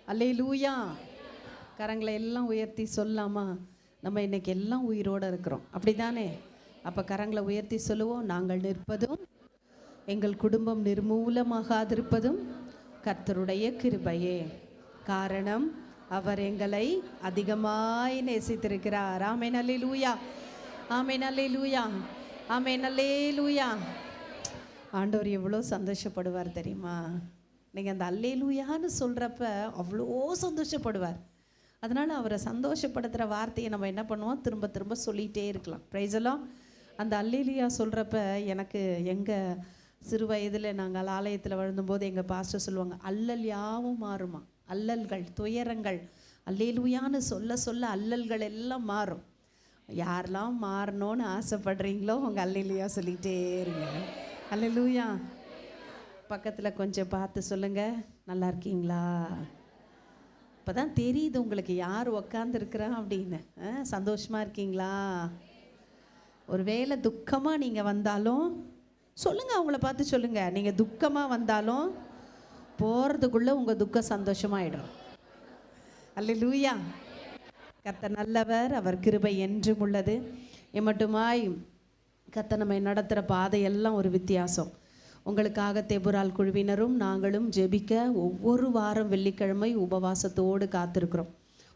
அல்லேலூயா. கரங்களை எல்லாம் உயர்த்தி சொல்லாமா? நம்ம இன்னைக்கு எல்லாம் உயிரோடு இருக்கிறோம், அப்படிதானே? அப்போ கரங்களை உயர்த்தி சொல்லுவோம். நாங்கள் நிற்பதும் எங்கள் குடும்பம் நிர்மூலமாகாதிருப்பதும் கர்த்தருடைய கிருபையே. காரணம் அவர் எங்களை அதிகமாய் நேசித்திருக்கிறார். ஆமென் அல்லேலூயா, ஆமென் அல்லேலூயா, ஆமென் அல்லேலூயா. ஆண்டவர் எவ்வளோ சந்தோஷப்படுவார் தெரியுமா? நீங்கள் அந்த அல்லேலூயான்னு சொல்கிறப்ப அவ்வளோ சந்தோஷப்படுவார். அதனால் அவரை சந்தோஷப்படுத்துகிற வார்த்தையை நம்ம என்ன பண்ணுவோம்? திரும்ப திரும்ப சொல்லிகிட்டே இருக்கலாம். பிரைஸ் எல்லாம் அந்த அல்லேலூயா சொல்கிறப்ப எனக்கு எங்கள் சிறு வயதில் நாங்கள் ஆலயத்தில் வழும்போது எங்கள் பாஸ்டர் சொல்லுவாங்க, அல்லல் யாவும் மாறுமா, அல்லல்கள் துயரங்கள் அல்லேலூயான்னு சொல்ல சொல்ல அல்லல்கள் எல்லாம் மாறும். யாரெல்லாம் மாறணும்னு ஆசைப்படுறீங்களோ உங்கள் அல்லேலூயா சொல்லிகிட்டே இருங்க. அல்லேலூயா. பக்கத்தில் கொஞ்சம் பார்த்து சொல்லுங்கள், நல்லா இருக்கீங்களா? இப்போ தான் தெரியுது உங்களுக்கு யார் உக்காந்துருக்குறா அப்படின்னு. சந்தோஷமாக இருக்கீங்களா? ஒரு வேளை துக்கமாக நீங்கள் வந்தாலும் சொல்லுங்கள், அவங்கள பார்த்து சொல்லுங்கள். நீங்கள் துக்கமாக வந்தாலும் போகிறதுக்குள்ளே உங்கள் துக்கம் சந்தோஷமாயிடும். அல்லேலூயா. கர்த்தர் நல்லவர், அவர் கிருபை என்றும் உள்ளது. எம்மட்டுமாய் கர்த்தர் நம்மை நடத்துகிற பாதையெல்லாம் ஒரு வித்தியாசம். உங்களுக்காக தேபுரால் குழுவினரும் நாங்களும் ஜெபிக்க ஒவ்வொரு வாரம் வெள்ளிக்கிழமை உபவாசத்தோடு காத்திருக்கிறோம்.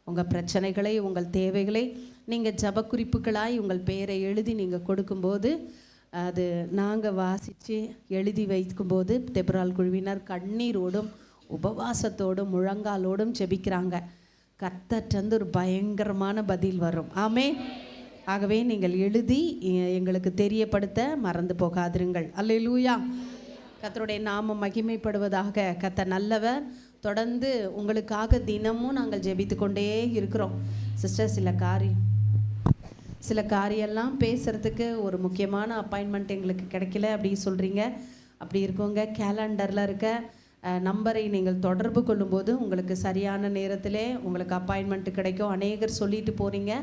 உங்கள் பிரச்சனைகளை, உங்கள் தேவைகளை நீங்கள் ஜபக்குறிப்புகளாய் உங்கள் பெயரை எழுதி நீங்கள் கொடுக்கும்போது அது நாங்கள் வாசித்து எழுதி வைக்கும்போது தேபுரால் குழுவினர் கண்ணீரோடும் உபவாசத்தோடும் முழங்காலோடும் ஜெபிக்கிறாங்க. கர்த்தர்ட்டேருந்து ஒரு பயங்கரமான பதில் வரும். ஆமென். ஆகவே நீங்கள் எழுதி எங்களுக்கு தெரியப்படுத்த மறந்து போகாதிருங்கள். அல்லேலூயா. கர்த்தருடைய நாமம் மகிமைப்படுவதாக. கர்த்தர் நல்லவர். தொடர்ந்து உங்களுக்காக தினமும் நாங்கள் ஜெபித்து கொண்டே இருக்கிறோம். சிஸ்டர், சில காரியெல்லாம் பேசுகிறதுக்கு ஒரு முக்கியமான அப்பாயின்மெண்ட் எங்களுக்கு கிடைக்கல அப்படி சொல்கிறீங்க. அப்படி இருக்கவங்க கேலண்டரில் இருக்க நம்பரை நீங்கள் தொடர்பு கொள்ளும்போது உங்களுக்கு சரியான நேரத்தில் உங்களுக்கு அப்பாயின்மெண்ட்டு கிடைக்கும். அநேகர் சொல்லிட்டு போகிறீங்க.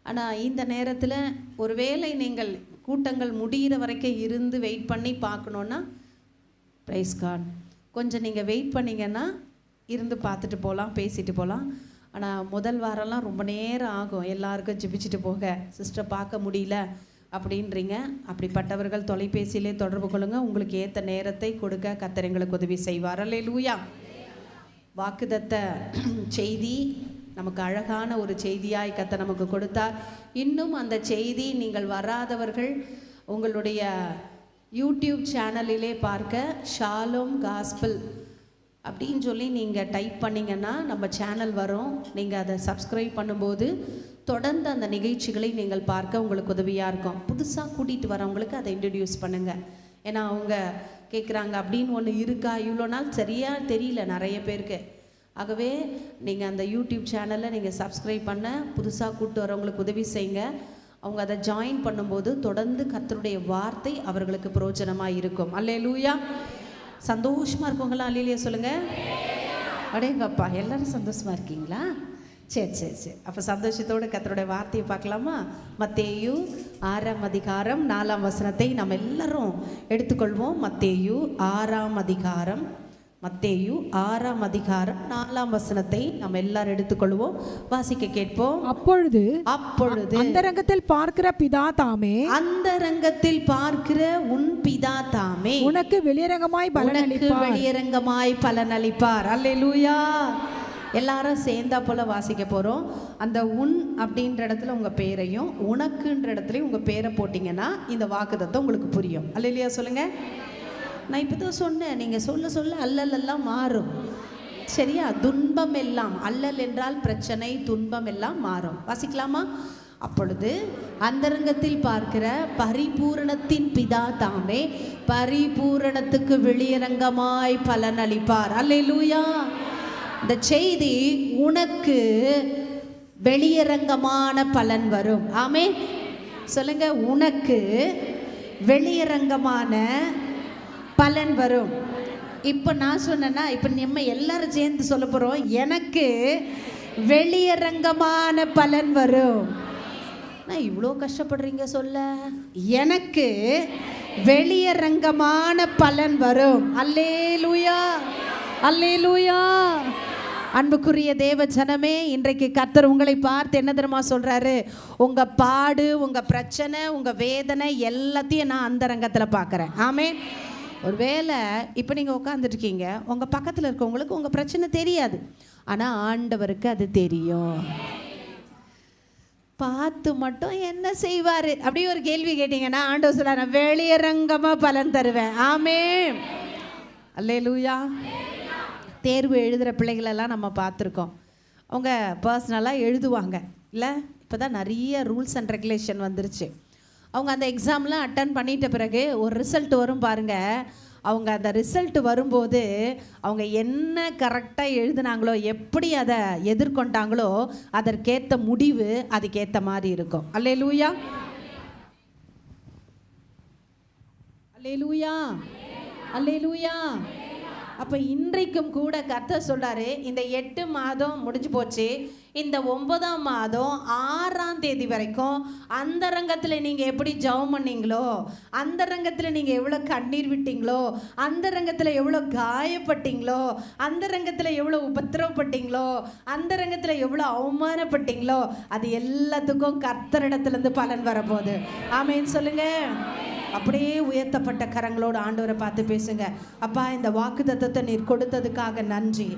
ஆனால் இந்த நேரத்தில் ஒருவேளை நீங்கள் கூட்டங்கள் முடிகிற வரைக்கும் இருந்து வெயிட் பண்ணி பார்க்கணுன்னா ப்ரைஸ் காட், கொஞ்சம் நீங்கள் வெயிட் பண்ணிங்கன்னா இருந்து பார்த்துட்டு போகலாம், பேசிட்டு போகலாம். ஆனால் முதல் வாரம்லாம் ரொம்ப நேரம் ஆகும் எல்லாருக்கும் ஜெபிச்சுட்டு போக. சிஸ்டர் பார்க்க முடியல அப்படின்றீங்க. அப்படிப்பட்டவர்கள் தொலைபேசியிலே தொடர்பு கொள்ளுங்க. உங்களுக்கு ஏற்ற நேரத்தை கொடுக்க கர்த்தர் எங்களுக்கு உதவி செய்வார். அல்லேலூயா. வாக்குதத்த செய்தி நமக்கு அழகான ஒரு செய்தியாய் கர்த்தர் நமக்கு கொடுத்தார். இன்னும் அந்த செய்தி நீங்கள் வராதவர்கள் உங்களுடைய யூடியூப் சேனலிலே பார்க்க ஷாலோம் காஸ்பல் அப்படின்னு சொல்லி நீங்கள் டைப் பண்ணிங்கன்னா நம்ம சேனல் வரும். நீங்கள் அதை சப்ஸ்கிரைப் பண்ணும்போது தொடர்ந்து அந்த நிகழ்ச்சிகளை நீங்கள் பார்க்க உங்களுக்கு உதவியாக இருக்கும். புதுசாக கூட்டிகிட்டு வரவங்களுக்கு அதை இன்ட்ரடியூஸ் பண்ணுங்கள். ஏன்னா அவங்க கேட்குறாங்க அப்படின்னு ஒன்று இருக்கா, இவ்வளோ நாள் சரியாக தெரியல நிறைய பேருக்கு. ஆகவே நீங்கள் அந்த யூடியூப் சேனலை நீங்கள் சப்ஸ்கிரைப் பண்ண புதுசாக கூப்பிட்டு வரவங்களுக்கு உதவி செய்யுங்க. அவங்க அதை ஜாயின் பண்ணும்போது தொடர்ந்து கர்த்தருடைய வார்த்தை அவர்களுக்கு பிரயோஜனமாக இருக்கும். அல்லேலூயா. சந்தோஷமாக இருக்கவங்களாம் அல்லேலூயா சொல்லுங்கள். அடேங்கப்பா, எல்லாரும் சந்தோஷமாக இருக்கீங்களா? சரி. அப்போ சந்தோஷத்தோடு கர்த்தருடைய வார்த்தையை பார்க்கலாமா? மத்தேயு 6ஆம் அதிகாரம் 4ஆம் வசனத்தை நம்ம எல்லாரும் எடுத்துக்கொள்வோம். மத்தேயு 6ஆம் அதிகாரம் 4ஆம் வசனத்தை நம்ம எல்லாரும் எடுத்துக்கொள்வோம். வாசிக்க கேட்போம். அப்பொழுது அந்தரங்கத்தில் பார்க்கிற பிதா தாமே, அந்தரங்கத்தில் பார்க்கிற உன் பிதா தாமே உனக்கு வெளியரங்கமாய் பலனளிப்பார். அல்லேலூயா. எல்லாரும் சேர்ந்தா போல வாசிக்க போகிறோம். அந்த உன் அப்படின்ற இடத்துல உங்கள் பேரையும் உனக்குன்ற இடத்துலையும் உங்கள் பேரை போட்டிங்கன்னா இந்த வாக்குத்தத்தம் உங்களுக்கு புரியும். அல்லேலூயா சொல்லுங்கள். நான் இப்போ தான் சொன்னேன், நீங்கள் சொல்ல சொல்ல அல்லல் எல்லாம் மாறும். சரியா? துன்பம் எல்லாம், அல்லல் என்றால் பிரச்சனை, துன்பம் எல்லாம் மாறும். வாசிக்கலாமா? அப்பொழுது அந்தரங்கத்தில் பார்க்கிற பரிபூரணத்தின் பிதா தாமே பரிபூரணத்துக்கு வெளியரங்கமாய் பலனளிப்பார். அல்லேலூயா. இந்த செய்தி உனக்கு வெளியரங்கமான பலன் வரும். ஆமென் சொல்லுங்க. உனக்கு வெளியரங்கமான பலன் வரும். இப்போ நான் சொன்னேன்னா, இப்போ நம்ம எல்லாரும் சேர்ந்து சொல்ல போகிறோம், எனக்கு வெளியரங்கமான பலன் வரும். நான் இவ்வளோ கஷ்டப்படுறீங்க சொல்ல. எனக்கு வெளியரங்கமான பலன் வரும். அல்லேலூயா, அல்லேலூயா. அன்புக்குரிய தேவ ஜனமே, இன்றைக்கு கர்த்தர் உங்களை பார்த்து என்ன தெரியுமா சொல்றாரு? உங்க பாடு, உங்க பிரச்சனை, உங்க வேதனை எல்லாத்தையும் நான் அந்தரங்கத்தில் பார்க்குறேன். ஆமென். ஒருவேளை இப்போ நீங்கள் உட்காந்துட்டு இருக்கீங்க, உங்கள் பக்கத்தில் இருக்கவங்களுக்கு உங்கள் பிரச்சனை தெரியாது, ஆனால் ஆண்டவருக்கு அது தெரியும். பார்த்து மட்டும் என்ன செய்வார் அப்படி ஒரு கேள்வி கேட்டீங்கன்னா ஆண்டவர் சொல்ல, வெளியரங்கமாக பலன் தருவேன். ஆமென். அல்லேலூயா. தேர்வு எழுதுகிற பிள்ளைகளெல்லாம் நம்ம பார்த்துருக்கோம். அவங்க பர்சனலாக எழுதுவாங்க இல்லை? இப்போ தான் நிறைய ரூல்ஸ் அண்ட் ரெகுலேஷன் வந்துருச்சு. அவங்க அந்த எக்ஸாம்லாம் அட்டன் பண்ணிட்ட பிறகு ஒரு ரிசல்ட் வரும் பாருங்கள். அவங்க அந்த ரிசல்ட் வரும்போது அவங்க என்ன கரெக்டாக எழுதுனாங்களோ, எப்படி அதை எதிர்கொண்டாங்களோ, அதற்கேற்ற முடிவு அதுக்கேற்ற மாதிரி இருக்கும். அல்லேலூயா, அல்லேலூயா, அல்லேலூயா. அப்போ இன்றைக்கும் கூட கர்த்தர் சொல்கிறாரு, இந்த 8 மாதம் முடிஞ்சு போச்சு, இந்த 9ஆம் மாதம் 6ஆம் தேதி வரைக்கும் அந்த ரங்கத்தில் நீங்கள் எப்படி ஜெபம் பண்ணீங்களோ, அந்த ரங்கத்தில் நீங்கள் எவ்வளோ கண்ணீர் விட்டீங்களோ, அந்த ரங்கத்தில் எவ்வளோ காயப்பட்டீங்களோ, அந்த ரங்கத்தில் எவ்வளோ உபத்திரவப்பட்டீங்களோ, அந்த ரங்கத்தில் எவ்வளோ அவமானப்பட்டீங்களோ, அது எல்லாத்துக்கும் கர்த்தரிடத்துலேருந்து பலன் வரப்போகுது. ஆமென் சொல்லுங்க. அப்படியே உயர்த்தப்பட்ட கரங்களோடு ஆண்டவரை பார்த்து பேசுங்க. அப்பா, இந்த வாக்குத்தத்தத்தை நீர் கொடுத்ததுக்காக நன்றி.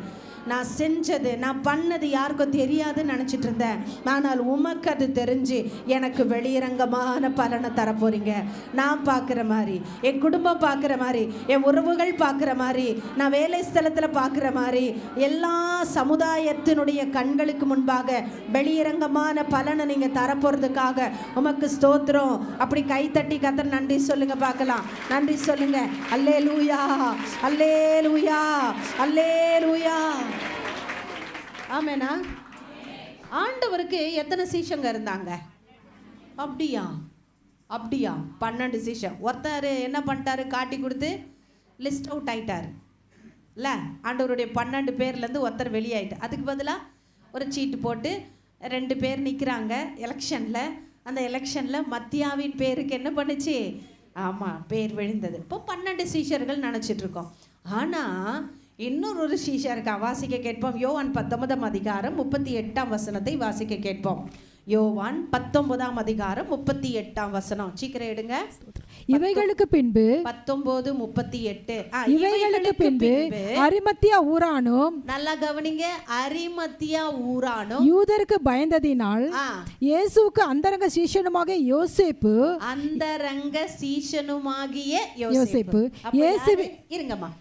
நான் செஞ்சது, நான் பண்ணது யாருக்கும் தெரியாதுன்னு நினச்சிட்டு இருந்தேன், ஆனால் உமக்கு அது தெரிஞ்சு எனக்கு வெளியரங்கமான பலனை தரப்போறீங்க. நான் பார்க்குற மாதிரி, என் குடும்பம் பார்க்குற மாதிரி, என் உறவுகள் பார்க்குற மாதிரி, நான் வேலை ஸ்தலத்தில் பார்க்குற மாதிரி, எல்லா சமுதாயத்தினுடைய கண்களுக்கு முன்பாக வெளியரங்கமான பலனை நீங்கள் தரப்போகிறதுக்காக உமக்கு ஸ்தோத்திரம். அப்படி கைத்தட்டி கர்த்தர் நன்றி சொல்லுங்க பார்க்கலாம். நன்றி சொல்லுங்க. அல்லேலூயா, அல்லேலூயா, அல்லேலூயா. ஆமேனா? ஆண்டவருக்கு எத்தனை சீஷங்க இருந்தாங்க? அப்படியா? 12 சீஷன். ஒருத்தர் என்ன பண்ணிட்டாரு? காட்டி கொடுத்து லிஸ்ட் அவுட் ஆயிட்டார் இல்லை? ஆண்டவருடைய 12 பேர்லேருந்து ஒருத்தர் வெளியாயிட்டு, அதுக்கு பதிலாக ஒரு சீட்டு போட்டு 2 பேர் நிற்கிறாங்க எலெக்ஷனில். அந்த எலெக்ஷனில் மத்தியாவின் பேருக்கு என்ன பண்ணுச்சு? ஆமாம், பேர் விழுந்தது. இப்போ 12 சீஷர்கள் நினச்சிட்ருக்கோம். ஆனால் இன்னொரு சீஷா இருக்கா, வாசிக்க கேட்போம். யோவான் 19ஆம் அதிகாரம் 38ஆம் வசனத்தை வாசிக்க கேட்போம். யோவான் 19ஆம் அதிகாரம் 38ஆம் வசனம். சீக்கிரம் எடுங்க. இவைகளுக்கு பின்பு 19:38. இவைகளுக்கு பின்பு அரிமத்தியா ஊரானும், நல்லா கவனிங்க, அரிமத்தியா ஊரானும் யூதருக்கு பயந்ததினால் இயேசுவுக்கு அந்தரங்க சீஷனுமாக யோசேப்பு, அந்தரங்க சீஷனுமாகிய யோசேப்பு இயேசுவே, இருங்கம்மா,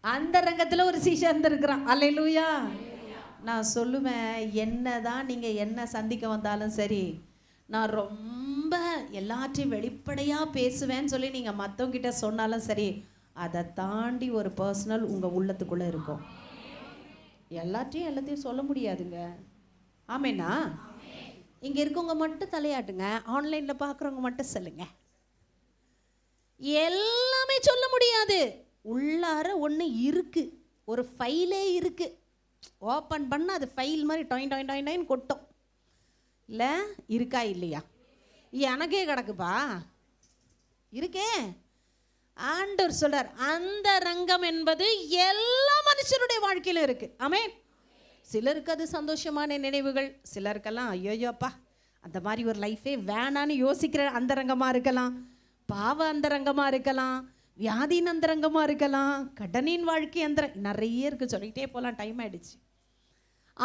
அந்த ரங்கத்தில் ஒரு சீஷன் இருந்திருக்கிறான். அல்லேலூயா. நான் சொல்லுவேன், என்னதான் நீங்கள் என்ன சந்திக்க வந்தாலும் சரி, நான் ரொம்ப எல்லாத்தையும் வெளிப்படையாக பேசுவேன்னு சொல்லி நீங்கள் மற்றவங்கிட்ட சொன்னாலும் சரி, அதை தாண்டி ஒரு பர்சனல் உங்கள் உள்ளத்துக்குள்ளே இருக்கும். எல்லாத்தையும் சொல்ல முடியாதுங்க. ஆமேனா? இங்கே இருக்கவங்க மட்டும் தலையாட்டுங்க, ஆன்லைனில் பார்க்குறவங்க மட்டும் சொல்லுங்க. எல்லாமே சொல்ல முடியாது. உள்ளார ஒன்று இருக்குது, ஒரு ஃபைலே இருக்குது. ஓப்பன் பண்ண அது ஃபைல் மாதிரி டொயின் டொயின் டொயின் டொயின் கொட்டும் இல்லை? இருக்கா இல்லையா? எனக்கே கிடக்குப்பா, இருக்கே. ஆண்டவர் சொல்றார், அந்த ரங்கம் என்பது எல்லா மனுஷருடைய வாழ்க்கையிலும் இருக்கு. ஆமென். சிலருக்கு அது சந்தோஷமான நினைவுகள், சிலருக்கெல்லாம் ஐயோயோப்பா அந்த மாதிரி ஒரு லைஃபே வேணான்னு யோசிக்கிற அந்த ரங்கமாக இருக்கலாம், பாவ அந்த ரங்கமாக இருக்கலாம், வியாதியின் அந்தரங்கமாக இருக்கலாம், கடனின் வாழ்க்கை அந்த நிறைய இருக்கு, சொல்லிகிட்டே போகலாம், டைம் ஆயிடுச்சு.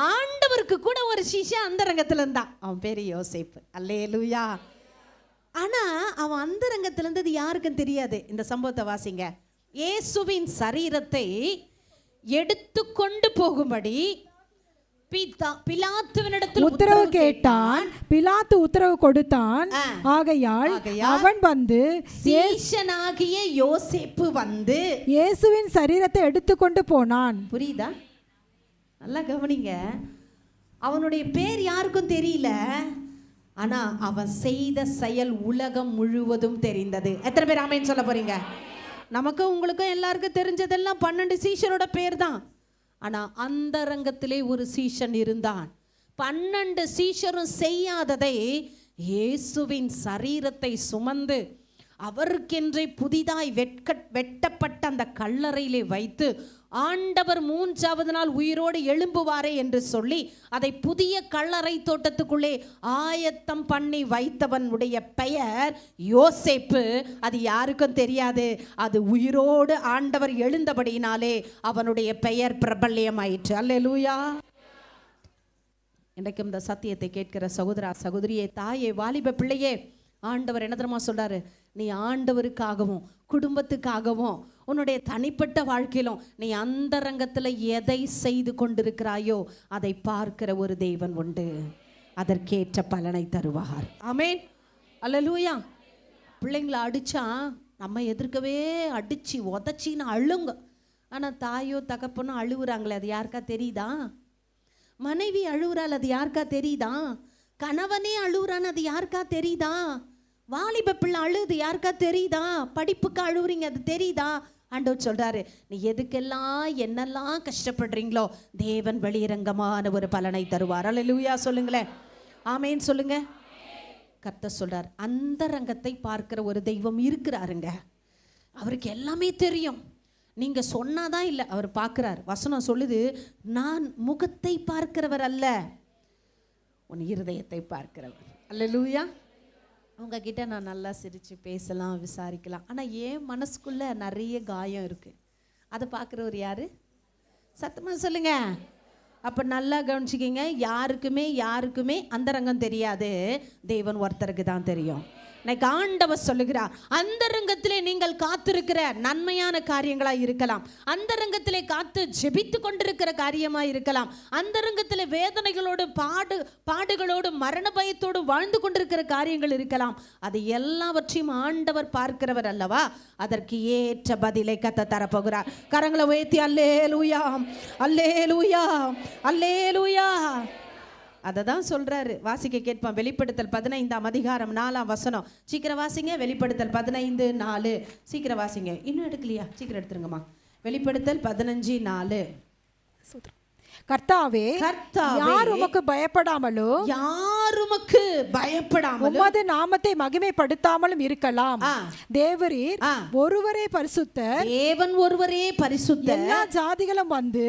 ஆண்டவருக்கு கூட ஒரு சீஷன் அந்த ரங்கத்தில் இருந்தான், அவன் பேர் யோசேப்பு. அல்லேலூயா. ஆனால் அவன் அந்த ரங்கத்தில் இருந்தது யாருக்கும் தெரியாது. இந்த சம்பவத்தை வாசிங்க. இயேசுவின் சரீரத்தை எடுத்து கொண்டு போகும்படி உத்தரவு கேட்டான். பிலாத்து உத்தரவு கொடுத்தான். ஆகையால் அவன் வந்து, சீஷனாகிய யோசேப்பு வந்து இயேசுவின் சரீரத்தை எடுத்துக்கொண்டு போனான். புரியுதா? நல்லா கவனிங்க. அவனுடைய பேர் யாருக்கும் தெரியல, ஆனா அவன் செய்த செயல் உலகம் முழுவதும் தெரிந்தது. எத்தனை பேர் ஆமென் சொல்ல போறீங்க? நமக்கும் உங்களுக்கும் எல்லாருக்கும் தெரிஞ்சதெல்லாம் 12 சீஷனோட பேர் தான். ஆனால் அந்த ரங்கத்திலே ஒரு சீஷன் இருந்தான். 12 சீஷரும் செய்யாததை இயேசுவின் சரீரத்தை சுமந்து அவருக்கென்றே புதிதாய் வெட்டப்பட்ட அந்த கல்லறையிலே வைத்து ஆண்டவர் 3வது நாள் உயிரோடு எழும்புவாரே என்று சொல்லி அதை புதிய கல்லறை தோட்டத்துக்குள்ளே ஆயத்தம் பண்ணி வைத்தவனுடைய பெயர் யோசேப்பு. அது யாருக்கும் தெரியாது. அது உயிரோடு ஆண்டவர் எழுந்தபடியினாலே அவனுடைய பெயர் பிரபல்யமாயிற்று. அல்லேலூயா. இன்றைக்கும் இந்த சத்தியத்தை கேட்கிற சகோதரா, சகோதரியே, தாயே, வாலிப பிள்ளையே, ஆண்டவர் என்ன தெரியுமா சொல்றாரு? நீ ஆண்டவருக்காகவும் குடும்பத்துக்காகவும் உன்னுடைய தனிப்பட்ட வாழ்க்கையிலும் நீ அந்தரங்கத்தில் எதை செய்து கொண்டிருக்கிறாயோ அதை பார்க்கிற ஒரு தேவன் உண்டு. அதற்கேற்ற பலனை தருவார். ஆமென். அல்லேலூயா. பிள்ளைங்களை அடிச்சா நம்ம எதிர்க்கவே அடிச்சு உதச்சின்னு அழுங்க. ஆனால் தாயோ தகப்பனோ அழுகுறாங்களே, அது யாருக்கா தெரியுதா? மனைவி அழுகுறாள், அது யாருக்கா தெரியுதா? கணவனே அழுகுறான்னு அது யாருக்கா தெரியுதா? வாலிப பிள்ளை அழுது யாருக்கா தெரியுதா? படிப்புக்கு அழுகுறீங்க, அது தெரியுதா? ஆண்டவர் சொல்றாரு, நீ எதுக்கெல்லாம் என்னெல்லாம் கஷ்டப்படுறீங்களோ தேவன் வெளியரங்கமான ஒரு பலனை தருவார். அல்லேலூயா சொல்லுங்களேன். ஆமேன் சொல்லுங்க. கர்த்தர் சொல்றார், அந்த ரங்கத்தை பார்க்கிற ஒரு தெய்வம் இருக்கிறாருங்க. அவருக்கு எல்லாமே தெரியும். நீங்க சொன்னாதான் இல்லை, அவர் பார்க்கிறார். வசனம் சொல்லுது, நான் முகத்தை பார்க்கிறவர் அல்ல, உன் இருதயத்தை பார்க்கிறவர். அல்லேலூயா. உங்ககிட்ட நான் நல்லா சிரித்து பேசலாம், விசாரிக்கலாம். ஆனால் ஏன் மனசுக்குள்ள நிறைய காயம் இருக்கு. அதை பார்க்குறவர் யாரு? சத்தமா சொல்லுங்க. அப்போ நல்லா கவனிச்சிக்கிங்க. யாருக்குமே அந்த ரங்கம் தெரியாது. தேவன் ஒருத்தருக்கு தான் தெரியும். இன்னைக்கு ஆண்டவர் சொல்லுகிறார், அந்த ரங்கத்திலே நீங்கள் காத்திருக்கிற நன்மையான காரியங்களா இருக்கலாம், அந்த ரங்கத்திலே காத்து ஜெபித்து கொண்டிருக்கிற காரியமா இருக்கலாம், அந்த ரங்கத்திலே வேதனைகளோடு பாடுகளோடு மரண பயத்தோடு வாழ்ந்து கொண்டிருக்கிற காரியங்கள் இருக்கலாம். அது எல்லாவற்றையும் ஆண்டவர் பார்க்கிறவர் அல்லவா? அதற்கு ஏற்ற பதிலை கர்த்தர் தரப்போகிறார். கரங்களை உயர்த்தி அல்லேலூயா, அல்லேலூயா, அல்லேலூயா. அதை தான் சொல்றாரு. வாசிக்க கேட்பான். வெளிப்படுத்தல் 15ஆம் அதிகாரம் 4ஆம் வசனம். சீக்கிரம் வாசிங்க. வெளிப்படுத்தல் 15:4. சீக்கிரம் வாசிங்க. இன்னும் எடுக்கலையா? சீக்கிரம் எடுத்துருங்கம்மா. வெளிப்படுத்தல் 15:4. கர்த்தாவே, யார் உமக்கு பயப்படாமலும் உமது நாமத்தை மகிமைப்படுத்தாமலும் இருக்கலாம். தேவரீர் ஒருவரே பரிசுத்தர், தேவன் ஒருவரே பரிசுத்தர். எல்லா ஜாதிகளும் வந்து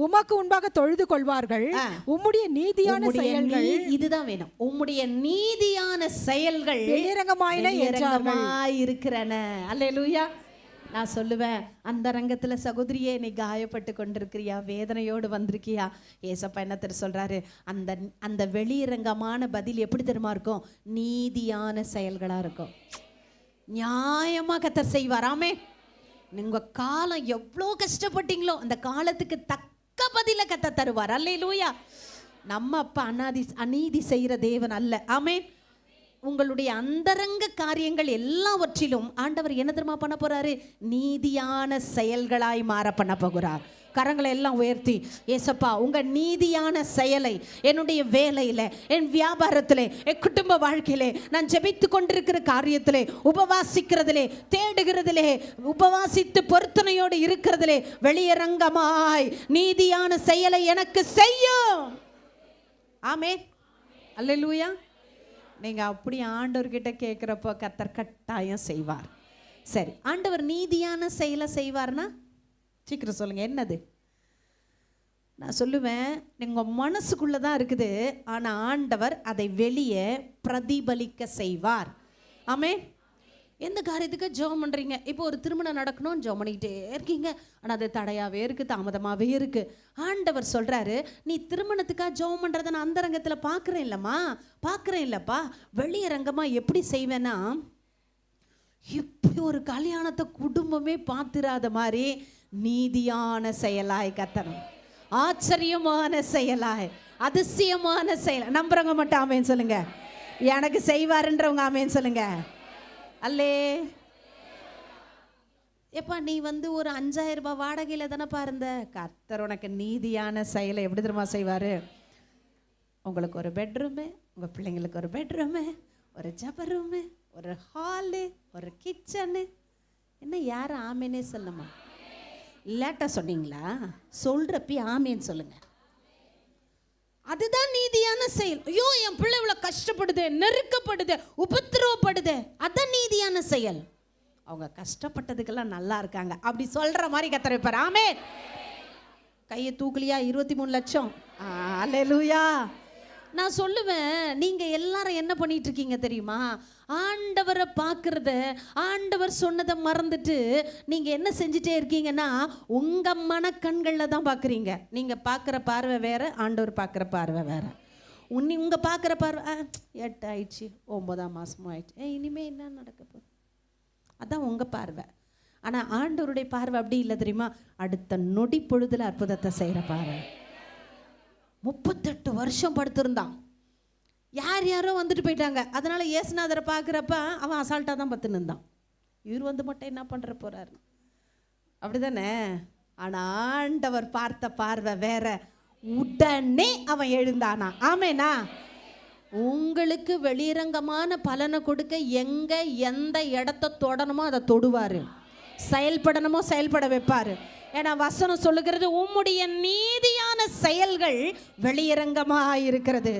உமக்கு முன்பாக தொழுது கொள்வார்கள். உம்முடைய நீதியான செயல்கள், இதுதான் வேணும், உம்முடைய நீதியான செயல்கள் வெளியரங்கமாய் இருக்கிறன. அல்லேலூயா. நான் சொல்லுவேன், அந்த ரங்கத்தில் சகோதரியே, நீ காயப்பட்டு கொண்டிருக்கிறியா, வேதனையோடு வந்திருக்கியா? ஏசப்பா என்ன சொல்றாரு? அந்த வெளியரங்கமான பதில் எப்படி தெரியுமா இருக்கும்? நீதியான செயல்களா இருக்கும். நியாயமா கர்த்தர் செய்வாராமே. நீங்க காலம் எவ்வளோ கஷ்டப்பட்டீங்களோ அந்த காலத்துக்கு தக்க பதில கர்த்தர் தருவார். அல்லேலூயா. நம்ம அப்பா அநீதி செய்கிற தேவன் அல்ல. ஆமென். உங்களுடைய அந்தரங்க காரியங்கள் எல்லாவற்றிலும் ஆண்டவர் என்ன தெரியுமா பண்ண போறாரு? நீதியான செயல்களாய் மாற பண்ண போகிறார். கரங்களை எல்லாம் உயர்த்தி, ஏசப்பா, உங்க நீதியான செயலை என்னுடைய வேலையில, என் வியாபாரத்திலே, என் குடும்ப வாழ்க்கையிலே, நான் ஜெபித்து கொண்டிருக்கிற காரியத்திலே, உபவாசிக்கிறதிலே, தேடுகிறதிலே, உபவாசித்து பொருத்தனையோடு இருக்கிறதிலே வெளியரங்கமாய் நீதியான செயலை எனக்கு செய்யும். ஆமென். அல்லேலூயா. நீங்கள் அப்படி ஆண்டவர்கிட்ட கேட்குறப்போ கர்த்தர் கட்டாயம் செய்வார். சரி, ஆண்டவர் நீதியான செயலை செய்வார்னா சீக்கிரம் சொல்லுங்கள், என்னது? நான் சொல்லுவேன், உங்கள் மனசுக்குள்ளே தான் இருக்குது, ஆனால் ஆண்டவர் அதை வெளியே பிரதிபலிக்க செய்வார். ஆமென். எந்த காரியத்துக்கு ஜெபம் பண்ணுறீங்க? இப்போ ஒரு திருமணம் நடக்கணும், ஜெபம் பண்ணிக்கிட்டே இருக்கீங்க, ஆனால் அது தடையாகவே இருக்குது, தாமதமாகவே இருக்குது. ஆண்டவர் சொல்கிறாரு, நீ திருமணத்துக்காக ஜெபம் பண்ணுறதை நான் அந்த ரங்கத்தில் பார்க்குறேன் இல்லைப்பா. வெளியரங்கமாக எப்படி செய்வேன்னா, இப்படி ஒரு கல்யாணத்தை குடும்பமே பார்த்துராத மாதிரி நீதியான செயலாய் கத்தணும், ஆச்சரியமான செயலாய், அதிசயமான செயல். நம்புறவங்க மட்டும் ஆமேன்னு சொல்லுங்க. எனக்கு செய்வாருன்றவங்க ஆமேன்னு சொல்லுங்க. அல்லே. எப்பா, நீ ஒரு 5000 ரூபாய் வாடகையில் தானே பாருந்த? கர்த்தர் உனக்கு நீதியான செயலை எப்படி தெரியுமா செய்வார்? உங்களுக்கு ஒரு பெட்ரூமு, உங்கள் பிள்ளைங்களுக்கு ஒரு பெட்ரூமு, ஒரு ஜப ரூமு, ஒரு ஹாலு, ஒரு கிச்சனு. என்ன யாரும் ஆமேனே சொல்லுமா? லேட்டாக சொன்னீங்களா? சொல்கிறப்பி ஆமேன்னு சொல்லுங்க. அதுதான் நீதியான செயல். ஐயோ, என் பிள்ளை இவ்வளோ கஷ்டப்படுது, நெருக்கப்படுது, உபத்திரவப்படுது, அதான் நீதியான செயல். அவங்க கஷ்டப்பட்டதுக்கெல்லாம் நல்லா இருக்காங்க அப்படி சொல்ற மாதிரி கத்தர் வைப்பார். ஆமென். கையை தூக்கலியா? 23 லட்சம். அல்லேலூயா. நான் சொல்லுவேன், நீங்க எல்லாரும் என்ன பண்ணிட்டு இருக்கீங்க தெரியுமா? ஆண்டவரை பார்க்கறத, ஆண்டவர் சொன்னதை மறந்துட்டு நீங்க என்ன செஞ்சுட்டே இருக்கீங்கன்னா உங்க மனக்கண்களில் தான் பார்க்குறீங்க. நீங்க பார்க்குற பார்வை வேற, ஆண்டவர் பார்க்குற பார்வை வேற. உங்க பார்க்குற பார்வை 8 ஆயிடுச்சு, 9ஆம் மாசமும் ஆயிடுச்சு, இனிமே என்ன நடக்க போகுது, அதான் உங்க பார்வை. ஆனா ஆண்டவருடைய பார்வை அப்படி இல்லை தெரியுமா? அடுத்த நொடி பொழுதுல அற்புதத்தை செய்யற பார்வை. 38 வருஷம் படுத்திருந்தான். யார் யாரோ வந்துட்டு போயிட்டாங்க. அதனால இயேசுநாதரை பார்க்குறப்ப அவன் அசால்ட்டாக தான் பத்து நின்றான். இவர் வந்து மட்டும் என்ன பண்ணுற போறாரு, அப்படிதானே? ஆனால் ஆண்டவர் பார்த்த பார்வை வேற. உடனே அவன் எழுந்தானா. ஆமேனா? உங்களுக்கு வெளிரங்கமான பலனை கொடுக்க எங்க எந்த இடத்த தொடணுமோ அதை தொடுவாரு, செயல்படணுமோ செயல்பட வைப்பாரு. ஏன்னா வசனம் சொல்லுகிறது, உம்முடைய நீதியான செயல்கள் வெளியரங்கமாக இருக்கிறது.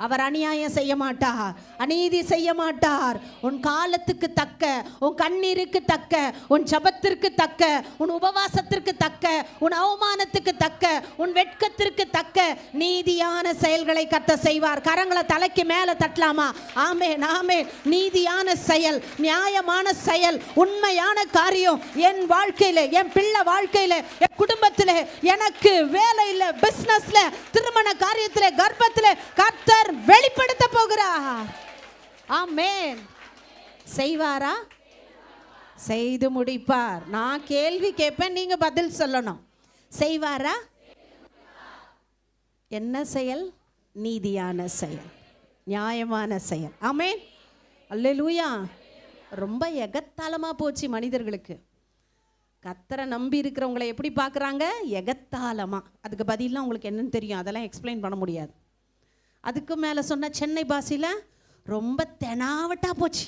அவர் அநியாயம் செய்ய மாட்டார், அநீதி செய்ய மாட்டார். உன் காலத்துக்கு தக்க, உன் கண்ணீருக்கு தக்க, உன் ஜபத்திற்கு தக்க, உன் உபவாசத்திற்கு தக்க, உன் அவமானத்துக்கு தக்க, உன் வெட்கத்திற்கு தக்க நீதியான செயல்களை கத்த செய்வார். கரங்களை தலைக்கு மேல தட்டலாமா? ஆமென், ஆமென். நீதியான செயல், நியாயமான செயல், உண்மையான காரியம் என் வாழ்க்கையில, என் பிள்ளை வாழ்க்கையில, என் குடும்பத்தில், எனக்கு வேலையில், பிசினஸ்ல, திருமண காரியத்தில், கர்ப்பத்தில் கர்த்தர் வெளிப்படுத்த போகிறார். ஆமென். செய்வாரா? செய்து முடிப்பார். நான் கேள்வி கேட்பேன், நீங்க பதில் சொல்லணும். செய்வாரா? என்ன செயல்? நீதியான செயல், நியாயமான செயல். ஆமென். அல்லேலூயா. ரொம்ப எகத்தாளமா போச்சு மனிதர்களுக்கு. கர்த்தரை நம்பி இருக்கிறவங்களை எப்படி பார்க்குறாங்க? எகத்தாளமா. அதுக்கு பதிலாம் உங்களுக்கு என்னன்னு தெரியும், அதெல்லாம் எக்ஸ்பிளைன் பண்ண முடியாது. அதுக்கு மேலே சொன்ன சென்னை பாஷையில் ரொம்ப தெனாவட்டா போச்சு.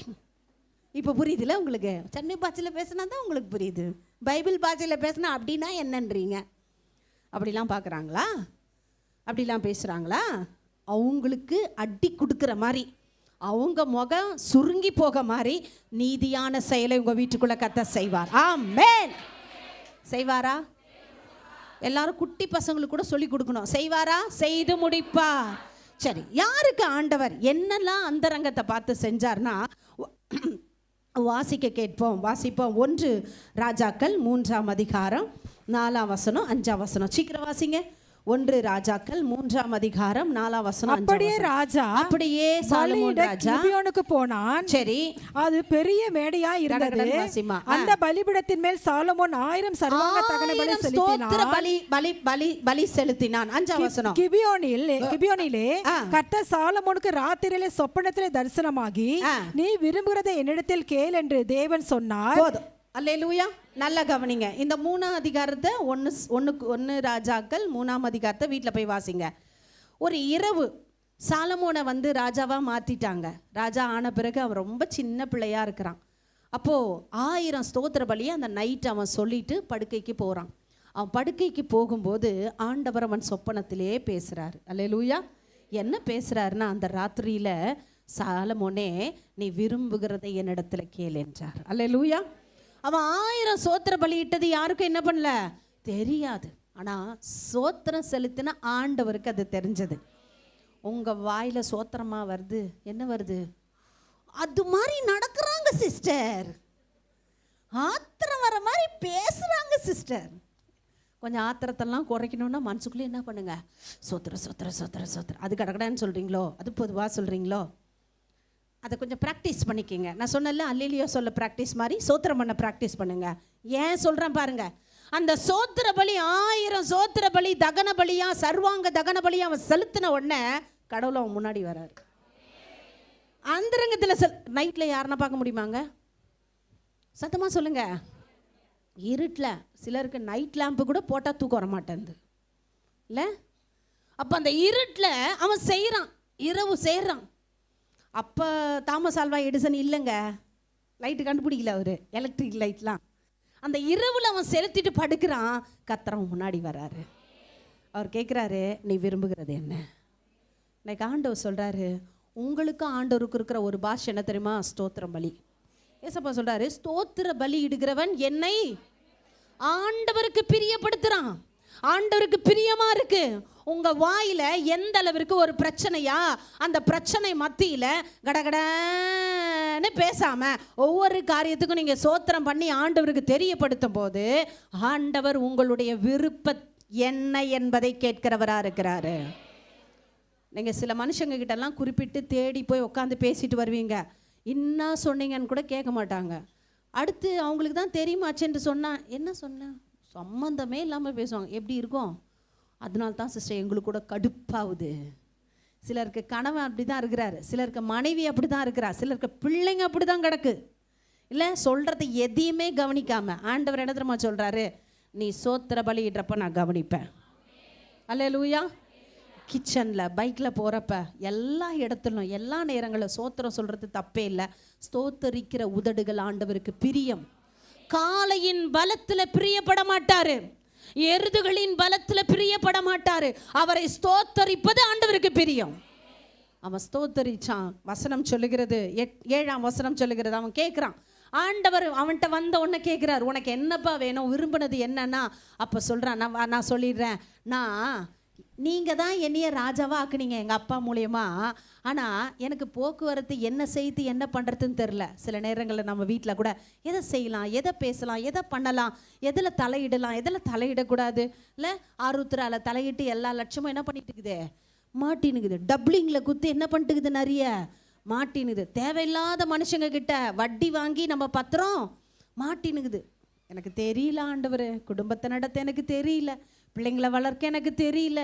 இப்போ புரியுதுல உங்களுக்கு? சென்னை பாஷையில் பேசினா தான் உங்களுக்கு புரியுது. பைபிள் பாஷையில் பேசினா அப்படின்னா என்னன்றீங்க? அப்படிலாம் பார்க்குறாங்களா? அப்படிலாம் பேசுகிறாங்களா? அவங்களுக்கு அடி கொடுக்குற மாதிரி, அவங்க முகம் சுருங்கி போக மாதிரி நீதியான செயலை உங்கள் வீட்டுக்குள்ளே கர்த்தர் செய்வார். ஆமென். செய்வாரா? எல்லாரும் குட்டி பசங்களுக்கு கூட சொல்லி கொடுக்கணும். செய்வாரா? செய்து முடிப்பார். சரி, யாருக்கு ஆண்டவர் என்னெல்லாம் அந்தரங்கத்தை பார்த்து செஞ்சார்னா வாசிக்க கேட்போம், வாசிப்போம். 1 ராஜாக்கள் 3ஆம் அதிகாரம் 4ஆம் வசனம் 5ஆம் வசனம். சீக்கிரம் வாசிங்க. 1 ராஜாக்கள் 3ஆம் அதிகாரம் 4ஆம் வசனம். அப்படியே ராஜா, அப்படியே சாலமோன் ராஜா கிபியோனுக்கு போனான். சரி, அது பெரிய மேடையா இருந்தது. அந்த பலிபீடத்தின் மேல் சாலமோன் 1000 சர்வாங்க தகன பலி செலுத்தினான். 5ஆம் வசனம். கிபியோனிலே கர்த்தர் சாலமோனுக்கு ராத்திரியிலே சொப்பனத்திலே தரிசனமாகி, நீ விரும்புகிறதை என்னிடத்தில் கேள் என்று தேவன் சொன்னார். அல்லேலூயா. நல்லா கவனிங்க. இந்த 3ஆம் அதிகாரத்தை 1 ராஜாக்கள் 3ஆம் அதிகாரத்தை வீட்டில் போய் வாசிங்க. ஒரு இரவு சாலமோனை வந்து ராஜாவாக மாற்றிட்டாங்க. ராஜா ஆன பிறகு அவன் ரொம்ப சின்ன பிள்ளையாக இருக்கிறான். அப்போது 1000 ஸ்தோத்திர பலியை அந்த நைட் அவன் சொல்லிட்டு படுக்கைக்கு போகிறான். அவன் படுக்கைக்கு போகும்போது ஆண்டவர் அவன் சொப்பனத்திலே பேசுகிறார். அல்லேலூயா. என்ன பேசுகிறாருன்னா, அந்த ராத்திரியில் சாலமோனே, நீ விரும்புகிறதை என்னிடத்துல கேள் என்றார். அல்லேலூயா. அவன் 1000 சோத்திர பலியிட்டது யாருக்கும் என்ன பண்ணல தெரியாது. ஆனால் சோத்திரம் செலுத்தின ஆண்டவருக்கு அது தெரிஞ்சது. உங்கள் வாயில் சோத்திரமா வருது, என்ன வருது? அது மாதிரி நடக்கிறாங்க சிஸ்டர். ஆத்திரம் வர மாதிரி பேசுகிறாங்க சிஸ்டர். கொஞ்சம் ஆத்திரத்தெல்லாம் குறைக்கணும்னா மனசுக்குள்ளே என்ன பண்ணுங்க? சோத்திர சோத்திர சோத்திர சோத்திர. அது கடகடான்னு சொல்கிறீங்களோ, அது பொதுவாக சொல்கிறீங்களோ, அதை கொஞ்சம் ப்ராக்டிஸ் பண்ணிக்கிங்க. நான் சொன்னல அல்லேலியா சொல்ல ப்ராக்டிஸ் மாதிரி சோத்திரம் பண்ண ப்ராக்டிஸ் பண்ணுங்க. ஏன் சொல்கிறேன் பாருங்க. அந்த சோத்திர பலி 1000 சோத்திர பலி தகன பலியா, சர்வாங்க தகன பலியா அவன் செலுத்தின உடனே கடவுள் அவன் முன்னாடி வராரு. அந்தரங்கத்தில் நைட்டில் யாருன்னா பார்க்க முடியுமாங்க? சத்தமாக சொல்லுங்க. இருட்டில் சிலருக்கு நைட் லேம்பு கூட போட்டால் தூக்கம் வர மாட்டேங்குது இல்லை? அப்போ அந்த இருட்டில் அவன் செய்கிறான், இரவு செய்கிறான். அப்போ தாமஸ் ஆல்வா எடிசன் இல்லைங்க, லைட்டு கண்டுபிடிக்கல அவர், எலக்ட்ரிக் லைட்லாம். அந்த இரவில் அவன் செலுத்திட்டு படுக்கிறான். கர்த்தர் முன்னாடி வராரு. அவர் கேட்குறாரு, நீ விரும்புகிறது என்ன? இன்னைக்கு ஆண்டவர் சொல்கிறாரு, உங்களுக்கும் ஆண்டவருக்கு இருக்கிற ஒரு பாஷை என்ன தெரியுமா? ஸ்தோத்திரம் பலி. ஏசப்பா சொல்றாரு, ஸ்தோத்திர பலி இடுகிறவன் என்னை ஆண்டவருக்கு பிரியப்படுத்துறான். ஆண்டவருக்கு பிரியமா இருக்கு. உங்க வாயில எந்த அளவிற்கு ஒரு பிரச்சனையா, அந்த பிரச்சனை மத்தியில கடகடன்னு பேசாம ஒவ்வொரு காரியத்துக்கும் நீங்க சோத்திரம் பண்ணி ஆண்டவருக்கு தெரியப்படுத்தும் போது ஆண்டவர் உங்களுடைய விருப்பம் என்ன என்பதை கேட்கிறவரா இருக்கிறாரு. நீங்க சில மனுஷங்க கிட்ட எல்லாம் குறிப்பிட்டு தேடி போய் உட்காந்து பேசிட்டு வருவீங்க, என்ன சொன்னீங்கன்னு கூட கேட்க மாட்டாங்க. அடுத்து அவங்களுக்கு தான் தெரியுமாச்சுன்னு சொன்னா என்ன சொன்ன, சம்மந்தமே இல்லாமல் பேசுவாங்க. எப்படி இருக்கும்? அதனால தான் சிஸ்டர் எங்களுக்கு கூட கடுப்பாகுது. சிலருக்கு கணவன் அப்படி தான் இருக்கிறாரு, சிலருக்கு மனைவி அப்படி தான் இருக்கிறார், சிலருக்கு பிள்ளைங்க அப்படி தான் கிடக்கு. இல்லை சொல்கிறத எதையுமே கவனிக்காமல் ஆண்டவர் என்ன தெரியுமா சொல்கிறாரு, நீ சோத்திர பலியிடுறப்ப நான் கவனிப்பேன். அல்லேலூயா. கிச்சனில் பைக்கில் போகிறப்ப எல்லா இடத்துலும் எல்லா நேரங்களில் சோத்திரம் சொல்கிறது தப்பே இல்லை. ஸ்தோத்தரிக்கிற உதடுகள் ஆண்டவருக்கு பிரியம். காளையின் பலத்தில் பிரியப்பட மாட்டாரு, எருதுகளின் பலத்தில் பிரியப்பட மாட்டாரு. அவரை ஸ்தோத்தரிப்பது ஆண்டவருக்கு பிரியம். அவன் ஸ்தோத்தரிச்சான். வசனம் சொல்லுகிறது, 7ஆம் வசனம் சொல்லுகிறது, அவன் கேட்குறான். ஆண்டவர் அவன்கிட்ட வந்த உடனே கேட்குறாரு, உனக்கு என்னப்பா வேணும், விரும்பினது என்னன்னா? அப்போ சொல்கிறான், நான் சொல்லிடுறேன், நீங்கள் தான் என்னைய ராஜாவாக ஆக்குனீங்க எங்கள் அப்பா மூலியமா. ஆனால் எனக்கு போக்குவரத்து என்ன செய்து என்ன பண்ணுறதுன்னு தெரில. சில நேரங்களில் நம்ம வீட்டில் கூட எதை செய்யலாம், எதை பேசலாம், எதை பண்ணலாம், எதில் தலையிடலாம், எதில் தலையிடக்கூடாது, இல்லை ஆருத்ராவில் தலையிட்டு எல்லா லட்சமும் என்ன பண்ணிட்டு இருக்குது, மாட்டினுக்குது. டப்ளிங்கில் குத்து என்ன பண்ணிட்டுக்குது, நிறைய மாட்டினுக்குது. தேவையில்லாத மனுஷங்க கிட்ட வட்டி வாங்கி நம்ம பத்திரம் மாட்டினுக்குது. எனக்கு தெரியல ஆண்டவர், குடும்பத்தை நடத்த எனக்கு தெரியல, பிள்ளைங்களை வளர்க்க எனக்கு தெரியல,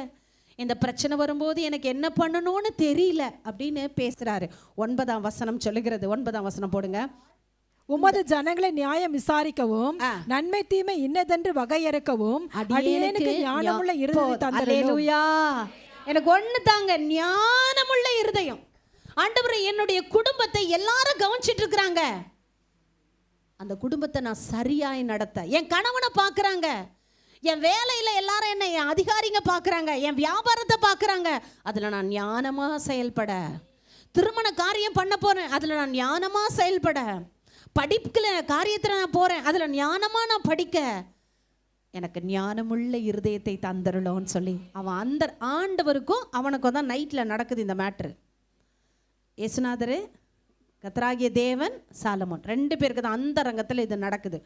இந்த பிரச்சனை வரும்போது எனக்கு என்ன பண்ணணும்னு தெரியல அப்படின்னு பேசுறாரு. 9ஆம் வசனம் சொல்லுகிறது, 9ஆம் வசனம் போடுங்க. உமது ஜனங்களை நியாயம் விசாரிக்கவும் நன்மை தீமை இன்னதென்று வகையறுக்கவும் அடியேனுக்கு ஞானமுள்ள இருதயம் தந்தருளும். எனக்கு ஒண்ணு தாங்க, ஞானமுள்ள இருதயம். ஆண்டவரே, என்னுடைய குடும்பத்தை எல்லாரும் கவனிச்சிட்டு இருக்கிறாங்க, அந்த குடும்பத்தை நான் சரியாய் நடத்த. என் கணவனை பார்க்குறாங்க, என் வேலையில் எல்லாரும் என்ன என் அதிகாரிங்க பார்க்குறாங்க, என் வியாபாரத்தை பார்க்குறாங்க, அதில் நான் ஞானமாக செயல்பட. திருமண காரியம் பண்ண போகிறேன், அதில் நான் ஞானமாக செயல்பட. படிப்புல காரியத்தில் நான் போகிறேன், அதில் ஞானமாக நான் படிக்க. எனக்கு ஞானமுள்ள இருதயத்தை தந்தருளோன்னு சொல்லி அவன் அந்த ஆண்டவருக்கும் அவனுக்கும் தான் நைட்டில் நடக்குது இந்த மேட்ரு. இயேசுநாதர், கர்த்தராகிய தேவன், சாலமோன் 2 பேருக்கு தான் அந்த ரங்கத்தில் இது நடக்குது.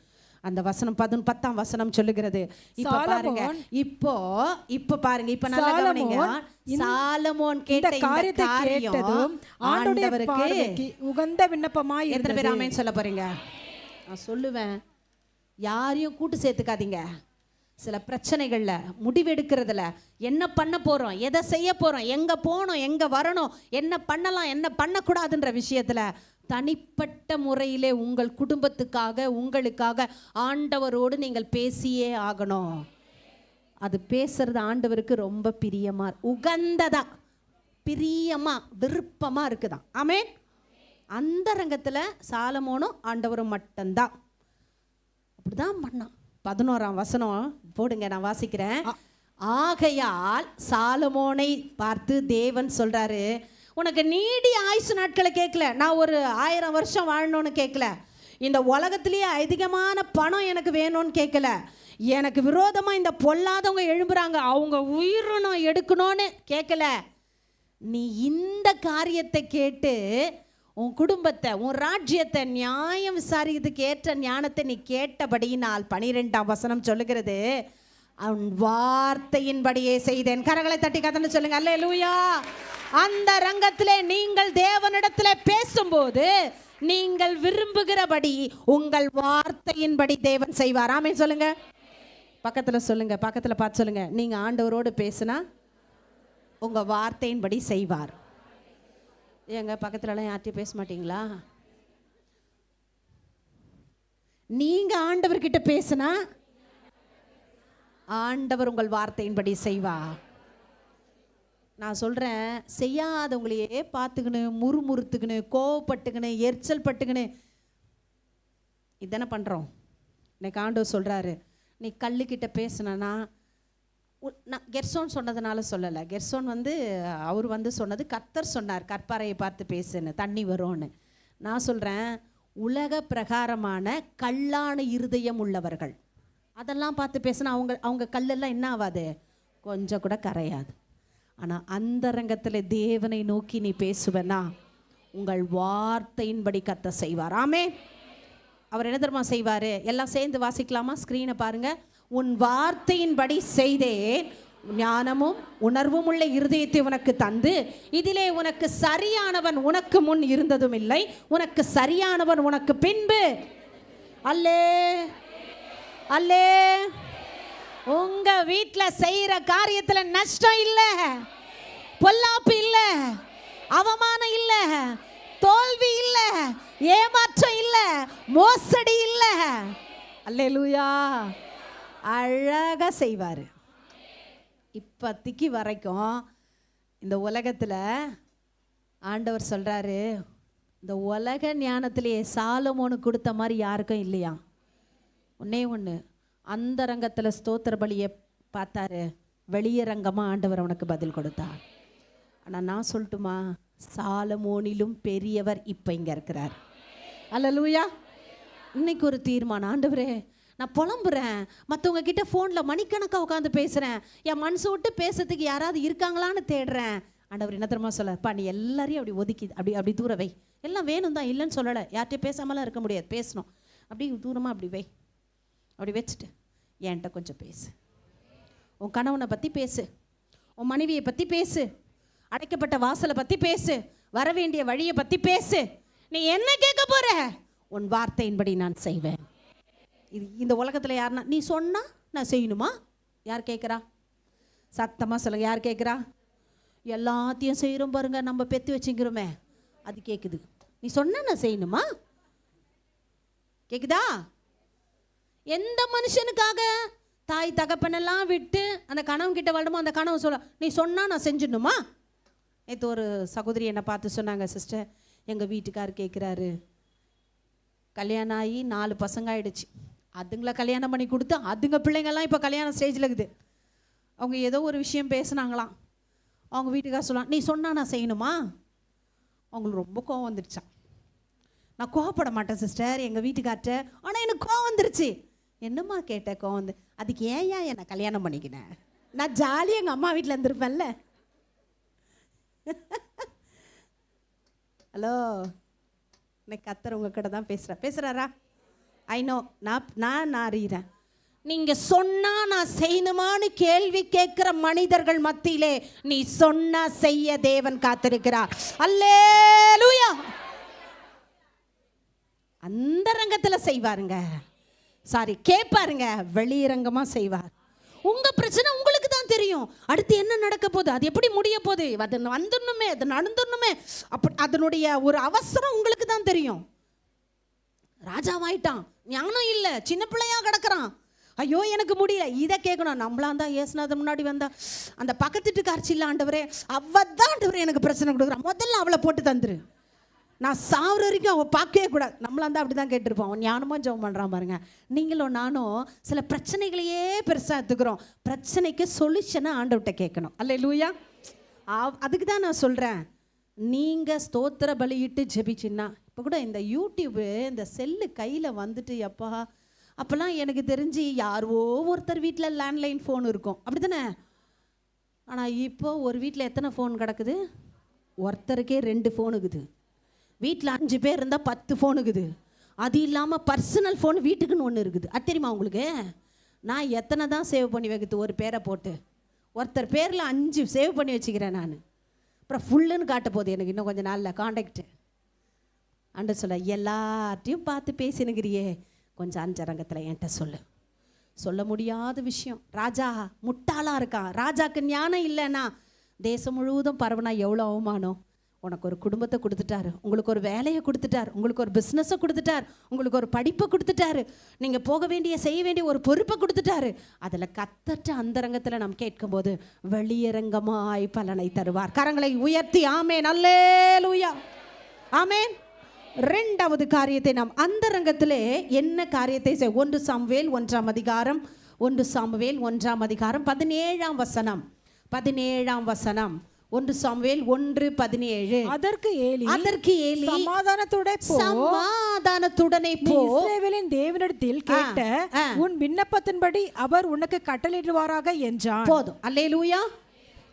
அந்த வசனம் 10ஆம் வசனம் சொல்லுகிறது. இப்ப பாருங்க, இப்ப பாருங்க, இப்ப நல்லா கவனிங்க. சாலமோன் கேட்ட காரியத்தை கேட்டதும் ஆண்டவருக்கு உகந்த விண்ணப்பமாய். எத்தனை பேர் ஆமென் சொல்ல போறீங்க? நான் சொல்லுவேன், யாரையும் கூட்டு சேர்த்துக்காதீங்க. சில பிரச்சனைகள்ல முடிவெடுக்கிறதுல என்ன பண்ண போறோம், எதை செய்ய போறோம், எங்க போகணும், எங்க வரணும், என்ன பண்ணலாம், என்ன பண்ணக்கூடாதுன்ற விஷயத்துல தனிப்பட்ட முறையிலே உங்கள் குடும்பத்துக்காக உங்களுக்காக ஆண்டவரோடு நீங்கள் பேசியே ஆகணும். அது பேசுறது ஆண்டவருக்கு ரொம்ப பிரியமா, உகந்ததா, பிரியமா, விருப்பமா இருக்குதான். ஆமென். அந்த ரங்கத்துல சாலமோனும் ஆண்டவரும் மட்டும்தான் அப்படிதான் பண்ணான். 11ஆம் வசனம் போடுங்க, நான் வாசிக்கிறேன். ஆகையால் சாலமோனை பார்த்து தேவன் சொல்றாரு, உனக்கு நீடி ஆயுசு நாட்களை கேட்கல, நான் ஒரு 1000 வருஷம் வாழணும்னு கேட்கல, இந்த உலகத்திலேயே அதிகமான பணம் எனக்கு வேணும்னு கேட்கல, எனக்கு விரோதமாக இந்த பொல்லாதவங்க எழும்புறாங்க, அவங்க உயிரினம் எடுக்கணும்னு கேட்கல. நீ இந்த காரியத்தை கேட்டு உன் குடும்பத்தை, உன் ராஜ்யத்தை நியாயம் விசாரிக்கிறதுக்கு ஏற்ற ஞானத்தை நீ கேட்டபடியினால் 12ஆம் வசனம் சொல்லுகிறது, அவன் வார்த்தையின்படியே செய்தேன். கரங்களை தட்டி கதன்னு சொல்லுங்க, அல்லேலூயா. அந்த ரங்கத்திலே நீங்கள் தேவனிடத்திலே பேசும்போது நீங்கள் விரும்புகிறபடி உங்கள் வார்த்தையின்படி தேவன் செய்வார். ஆமென் சொல்லுங்க. பக்கத்துல சொல்லுங்க, பக்கத்துல பார்த்து சொல்லுங்க, நீங்க ஆண்டவரோடு பேசினா உங்க வார்த்தையின்படி செய்வார். ஏங்க பக்கத்துலலாம் யார்ட்டையும் பேச மாட்டீங்களா? நீங்க ஆண்டவர்கிட்ட பேசினா ஆண்டவர் உங்கள் வார்த்தையின்படி செய்வார். நான் சொல்கிறேன், செய்யாதவங்களையே பார்த்துக்கின்னு முறுமுறுத்துக்கின்னு கோவப்பட்டுக்கின்னு எரிச்சல் பட்டுக்கின்னு இதானே பண்ணுறோம். இன்னைக்கு ஆண்டவர் சொல்கிறாரு, நீ கல்லுக்கிட்ட பேசுனா, நான் கெர்சோன் சொன்னதுனால சொல்லலை, கெர்சோன் அவர் சொன்னது கர்த்தர் சொன்னார், கற்பாறையை பார்த்து பேசுன்னு தண்ணி வரும்னு. நான் சொல்கிறேன், உலக பிரகாரமான கல்லான இருதயம் உள்ளவர்கள். அதெல்லாம் பார்த்து பேசினா அவங்க கல்லெல்லாம் என்ன ஆகாது, கொஞ்சம் கூட கரையாது. ஆனால் அந்தரங்கத்தில் தேவனை நோக்கி நீ பேசுவேன்னா உங்கள் வார்த்தையின்படி கர்த்தர் செய்வார். ஆமென். அவர் என்ன தெரியுமா செய்வார்? எல்லாம் சேர்ந்து வாசிக்கலாமா? ஸ்க்ரீனை பாருங்க. உன் வார்த்தையின்படி செய்தேன், ஞானமும் உணர்வும் உள்ள இருதயத்தை உனக்கு தந்து, இதிலே உனக்கு சரியானவன் உனக்கு முன் இருந்ததும் இல்லை, உனக்கு சரியானவன் உனக்கு பின்பு. அல்லே அல்லே. உங்க வீட்டில் செய்யற காரியத்துல நஷ்டம் இல்லை, பொல்லாப்பு இல்லை, அவமானம் இல்லை, தோல்வி இல்லை, ஏமாற்றம் இல்லை, மோசடி இல்லை. அல்லேலூயா. அழகா செய்வார். இப்போதைக்கு வரைக்கும் இந்த உலகத்தில் ஆண்டவர் சொல்கிறாரு, இந்த உலக ஞானத்திலேயே சாலமோனுக்கு கொடுத்த மாதிரி யாருக்கும் இல்லையா. ஒன்னே ஒன்று, அந்த ரங்கத்தில் ஸ்தோத்திர பலியை பார்த்தாரு, வெளியரங்கமாக ஆண்டவர் அவனுக்கு பதில் கொடுத்தார். ஆனால் நான் சொல்லட்டுமா, சாலமோனிலும் பெரியவர் இப்போ இங்கே இருக்கிறார். அல்லேலூயா. இன்னைக்கு ஒரு தீர்மானம், ஆண்டவரே நான் புலம்புறேன், மற்றவங்க கிட்ட ஃபோனில் மணிக்கணக்காக உட்காந்து பேசுகிறேன், என் மனசு விட்டு பேசுறதுக்கு யாராவது இருக்காங்களான்னு தேடுறேன். ஆண்டவர் என்ன தெரியுமா சொல்லப்பா, நீ எல்லாரையும் அப்படி ஒதுக்கி அப்படி தூர வை. எல்லாம் வேணும் தான், இல்லைன்னு சொல்லலை, யார்கிட்டையும் பேசாமலாம் இருக்க முடியாது, பேசணும். அப்படி தூரமாக அப்படி வை. அப்படி வச்சுட்டு என்கிட்ட கொஞ்சம் பேசு. உன் கணவனை பற்றி பேசு, உன் மனைவியை பற்றி பேசு, அடைக்கப்பட்ட வாசலை பற்றி பேசு, வர வேண்டிய வழியை பற்றி பேசு. நீ என்ன கேட்க போற? உன் வார்த்தையின்படி நான் செய்வேன். இது இந்த உலகத்தில் யாருன்னா நீ சொன்னா நான் செய்யணுமா? யார் கேட்குறா? சத்தமாக சொல்லுங்க, யார் கேட்குறா? எல்லாத்தையும் செய்கிறோம் பாருங்க, நம்ம பெற்று வச்சுக்கிறோமே, அது கேட்குது. நீ சொன்னா நான் செய்யணுமா? கேட்குதா? எந்த மனுஷனுக்காக தாய் தகப்பனெல்லாம் விட்டு அந்த கணவன் கிட்ட வரணுமோ அந்த கணவன் சொல்ல நீ சொன்னா நான் செஞ்சிடணுமா? நேற்று ஒரு சகோதரி என்னை பார்த்து சொன்னாங்க, சிஸ்டர் எங்கள் வீட்டுக்கார் கேட்குறாரு, கல்யாணம் ஆகி 4 பசங்க ஆயிடுச்சு, அதுங்களை கல்யாணம் பண்ணி கொடுத்து அதுங்க பிள்ளைங்கள்லாம் இப்போ கல்யாண ஸ்டேஜில் இருக்குது. அவங்க ஏதோ ஒரு விஷயம் பேசுனாங்களாம், அவங்க வீட்டுக்கார சொல்லலாம் நீ சொன்னால் நான் செய்யணுமா? அவங்களுக்கு ரொம்ப கோவம் வந்துடுச்சான். நான் கோவப்பட மாட்டேன் சிஸ்டர் எங்கள் வீட்டுக்கார்ட்ட, ஆனால் எனக்கு கோவம் வந்துருச்சு. என்னம்மா கேட்ட கோவம் வந்து? அதுக்கு ஏன் என்னை கல்யாணம் பண்ணிக்கினேன், நான் ஜாலியாக எங்கள் அம்மா வீட்டில் இருந்திருப்பேன்ல. ஹலோ, இன்னைக்கு கர்த்தர் உங்ககிட்ட தான் பேசுகிறாரா? ஐநோ, நான் அறிகிறேன். நீங்கள் சொன்னால் நான் செய்யணுமான்னு கேள்வி கேட்குற மனிதர்கள் மத்தியிலே நீ சொன்னா செய்ய தேவன் காத்திருக்கிறார். அல்லேலூயா. அந்த ரங்கத்தில் செய்வாருங்க, கேட்பாருங்க, வெளியரங்கமாக செய்வார். உங்கள் பிரச்சனை உங்களுக்கு தான் தெரியும், அடுத்து என்ன நடக்க போகுது, அது எப்படி முடிய போகுது, அது வந்துடணுமே, அது நடந்துடணுமே, அப்படி அதனுடைய ஒரு அவசரம் உங்களுக்கு தான் தெரியும். ராஜாவாயிட்டான், ஞானம் இல்லை, சின்ன பிள்ளையா கிடக்குறான், ஐயோ எனக்கு முடியல, இதை கேட்கணும். நம்மளாம் தான் ஏசுநாதர் முன்னாடி வந்தா அந்த பக்கத்துட்டு காட்சி இல்லை, ஆண்டவரே அவதான் ஆண்டவரே எனக்கு பிரச்சனை கொடுக்குறான், முதல்ல அவளை போட்டு தந்துரு, நான் சாவுற வரைக்கும் அவள் பார்க்கவே கூடாது. நம்மளாம் தான் அப்படி தான் கேட்டிருப்போம். அவன் ஞானமாக ஜெபம் பண்ணுறான் பாருங்க. நீங்களும் நானும் சில பிரச்சனைகளையே பெருசாக எடுத்துக்கிறோம். பிரச்சனைக்கு சொல்யூஷனை ஆண்டவர்கிட்ட கேட்கணும். அல்லேலூயா. அதுக்கு தான் நான் சொல்கிறேன், நீங்கள் ஸ்தோத்திர பலியிட்டு ஜெபிச்சின்னா, இப்போ கூட இந்த யூடியூப்பு இந்த செல்லு கையில் வந்துட்டு எப்பா, அப்போல்லாம் எனக்கு தெரிஞ்சு யாரோ ஒருத்தர் வீட்டில் லேண்ட்லைன் ஃபோன் இருக்கும், அப்படி தானே? ஆனால் இப்போ ஒரு வீட்டில் எத்தனை ஃபோன் கிடக்குது? ஒருத்தருக்கே 2 ஃபோன் இருக்குது. வீட்டில் 5 பேர் இருந்தால் 10 ஃபோன் இருக்குது. அது இல்லாமல் பர்சனல் ஃபோன் வீட்டுக்குன்னு ஒன்று இருக்குது. அது தெரியுமா உங்களுக்கு? நான் எத்தனை தான் சேவ் பண்ணி வைக்கிறது, ஒரு பேரை போட்டு ஒருத்தர் பேரில் 5 சேவ் பண்ணி வச்சுக்கிறேன் நான். அப்புறம் ஃபுல்லுன்னு காட்ட போகுது எனக்கு இன்னும் கொஞ்சம் நாளில் காண்டாக்டு. அண்ட சொல்ல எல்லாத்தையும் பார்த்து பேசினுக்கிறியே, கொஞ்சம் அஞ்சரங்கத்தில் என்கிட்ட சொல்ல முடியாத விஷயம். ராஜா முட்டாளாக இருக்கான், ராஜாக்கு ஞானம் இல்லைன்னா தேசம் முழுவதும் பரவுனா எவ்வளோ அவமானம். உனக்கு ஒரு குடும்பத்தை கொடுத்துட்டாரு, உங்களுக்கு ஒரு வேலையை கொடுத்துட்டார், உங்களுக்கு ஒரு பிஸ்னஸை கொடுத்துட்டார், உங்களுக்கு ஒரு படிப்பை கொடுத்துட்டாரு, நீங்கள் போக வேண்டிய செய்ய வேண்டிய ஒரு பொறுப்பை கொடுத்துட்டாரு. அதில் கத்தற்ற அந்தரங்கத்தில் நாம் கேட்கும்போது வெளியரங்கமாய் பலனை தருவார். கரங்களை உயர்த்தி ஆமேன், அல்லேலூயா, ஆமேன். 2வது காரியத்தை நாம் அந்தரங்கத்திலே என்ன காரியத்தை செய்? 1 சாமுவேல் 1ஆம் அதிகாரம் 17ஆம் வசனம் 17ஆம் வசனம் 1 சாமுவேல் 1:17. அதற்கு ஏலி சமாதானத்துடனே போ, இஸ்ரவேலின் தேவனிடத்தில் கேட்ட உன் விண்ணப்பத்தின்படி அவர் உனக்கு கட்டளையிடுவாராக என்றான். போதும். அல்லேலூயா.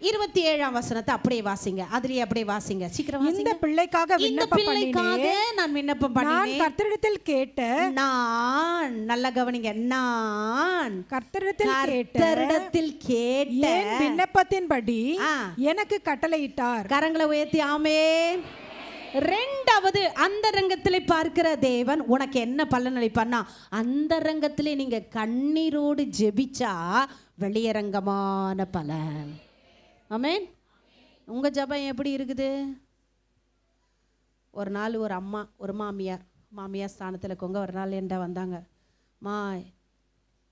27ஆம் வசனத்தை அப்படியே வாசிங்க. அதுலயே அப்படியே வாசிங்க. சீக்கிரம் வாசிங்க. இந்த பிள்ளைக்காக விண்ணப்பம் பண்ணினேன், நான் விண்ணப்பம் பண்ணினேன். கர்த்தரிடத்தில் கேட்ட, நான் நல்ல கவனிங்க, நான் கர்த்தரிடத்தில் கேட்ட என் விண்ணப்பத்தின்படி எனக்கு கட்டளையிட்டார். கரங்களை உயர்த்தி ஆமென். ரெண்டாவது, அந்த ரங்கத்திலே பார்க்கிற தேவன் உனக்கு என்ன பலன் அளிப்பார்னா, அந்த ரங்கத்திலே நீங்க கண்ணீரோடு ஜெபிச்சா வெளியரங்கமான பலன். ஆமென். உங்க ஜெபம் எப்படி இருக்குது? ஒரு நாள் ஒரு அம்மா, ஒரு மாமியார் ஸ்தானத்தில் கொங்க ஒரு நாள் என்கிட்ட வந்தாங்க. மா,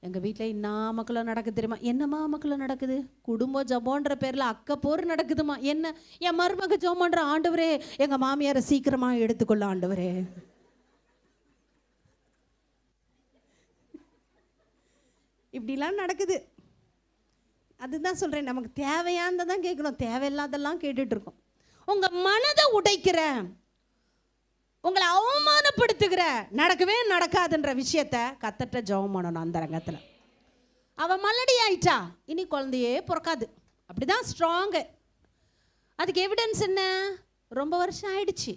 எங்கள் வீட்டில் என்ன மக்களும் நடக்குது தெரியுமா? என்னம்மா மக்களும் நடக்குது? குடும்ப ஜபோன்ற பேரில் அக்கப்போர் நடக்குதுமா. என்ன? என் மருமக ஜெபம் பண்ணுற, ஆண்டவரே எங்கள் மாமியாரை சீக்கிரமாக எடுத்துக்கொள்ள ஆண்டவரே. இப்படிலாம் நடக்குது. அதுதான் சொல்கிறேன், நமக்கு தேவையானதான் கேட்கணும், தேவையில்லாதெல்லாம் கேட்டுட்ருக்கோம். உங்கள் மனதை உடைக்கிற, உங்களை அவமானப்படுத்துகிற, நடக்கவே நடக்காதுன்ற விஷயத்த கத்தட்ட ஜெபம் பண்ணணும். அந்த ரங்கத்தில் அவள் மலடி ஆயிட்டா, இனி குழந்தையே பிறக்காது, அப்படிதான் ஸ்ட்ராங்கு. அதுக்கு எவிடன்ஸ் என்ன? ரொம்ப வருஷம் ஆயிடுச்சு.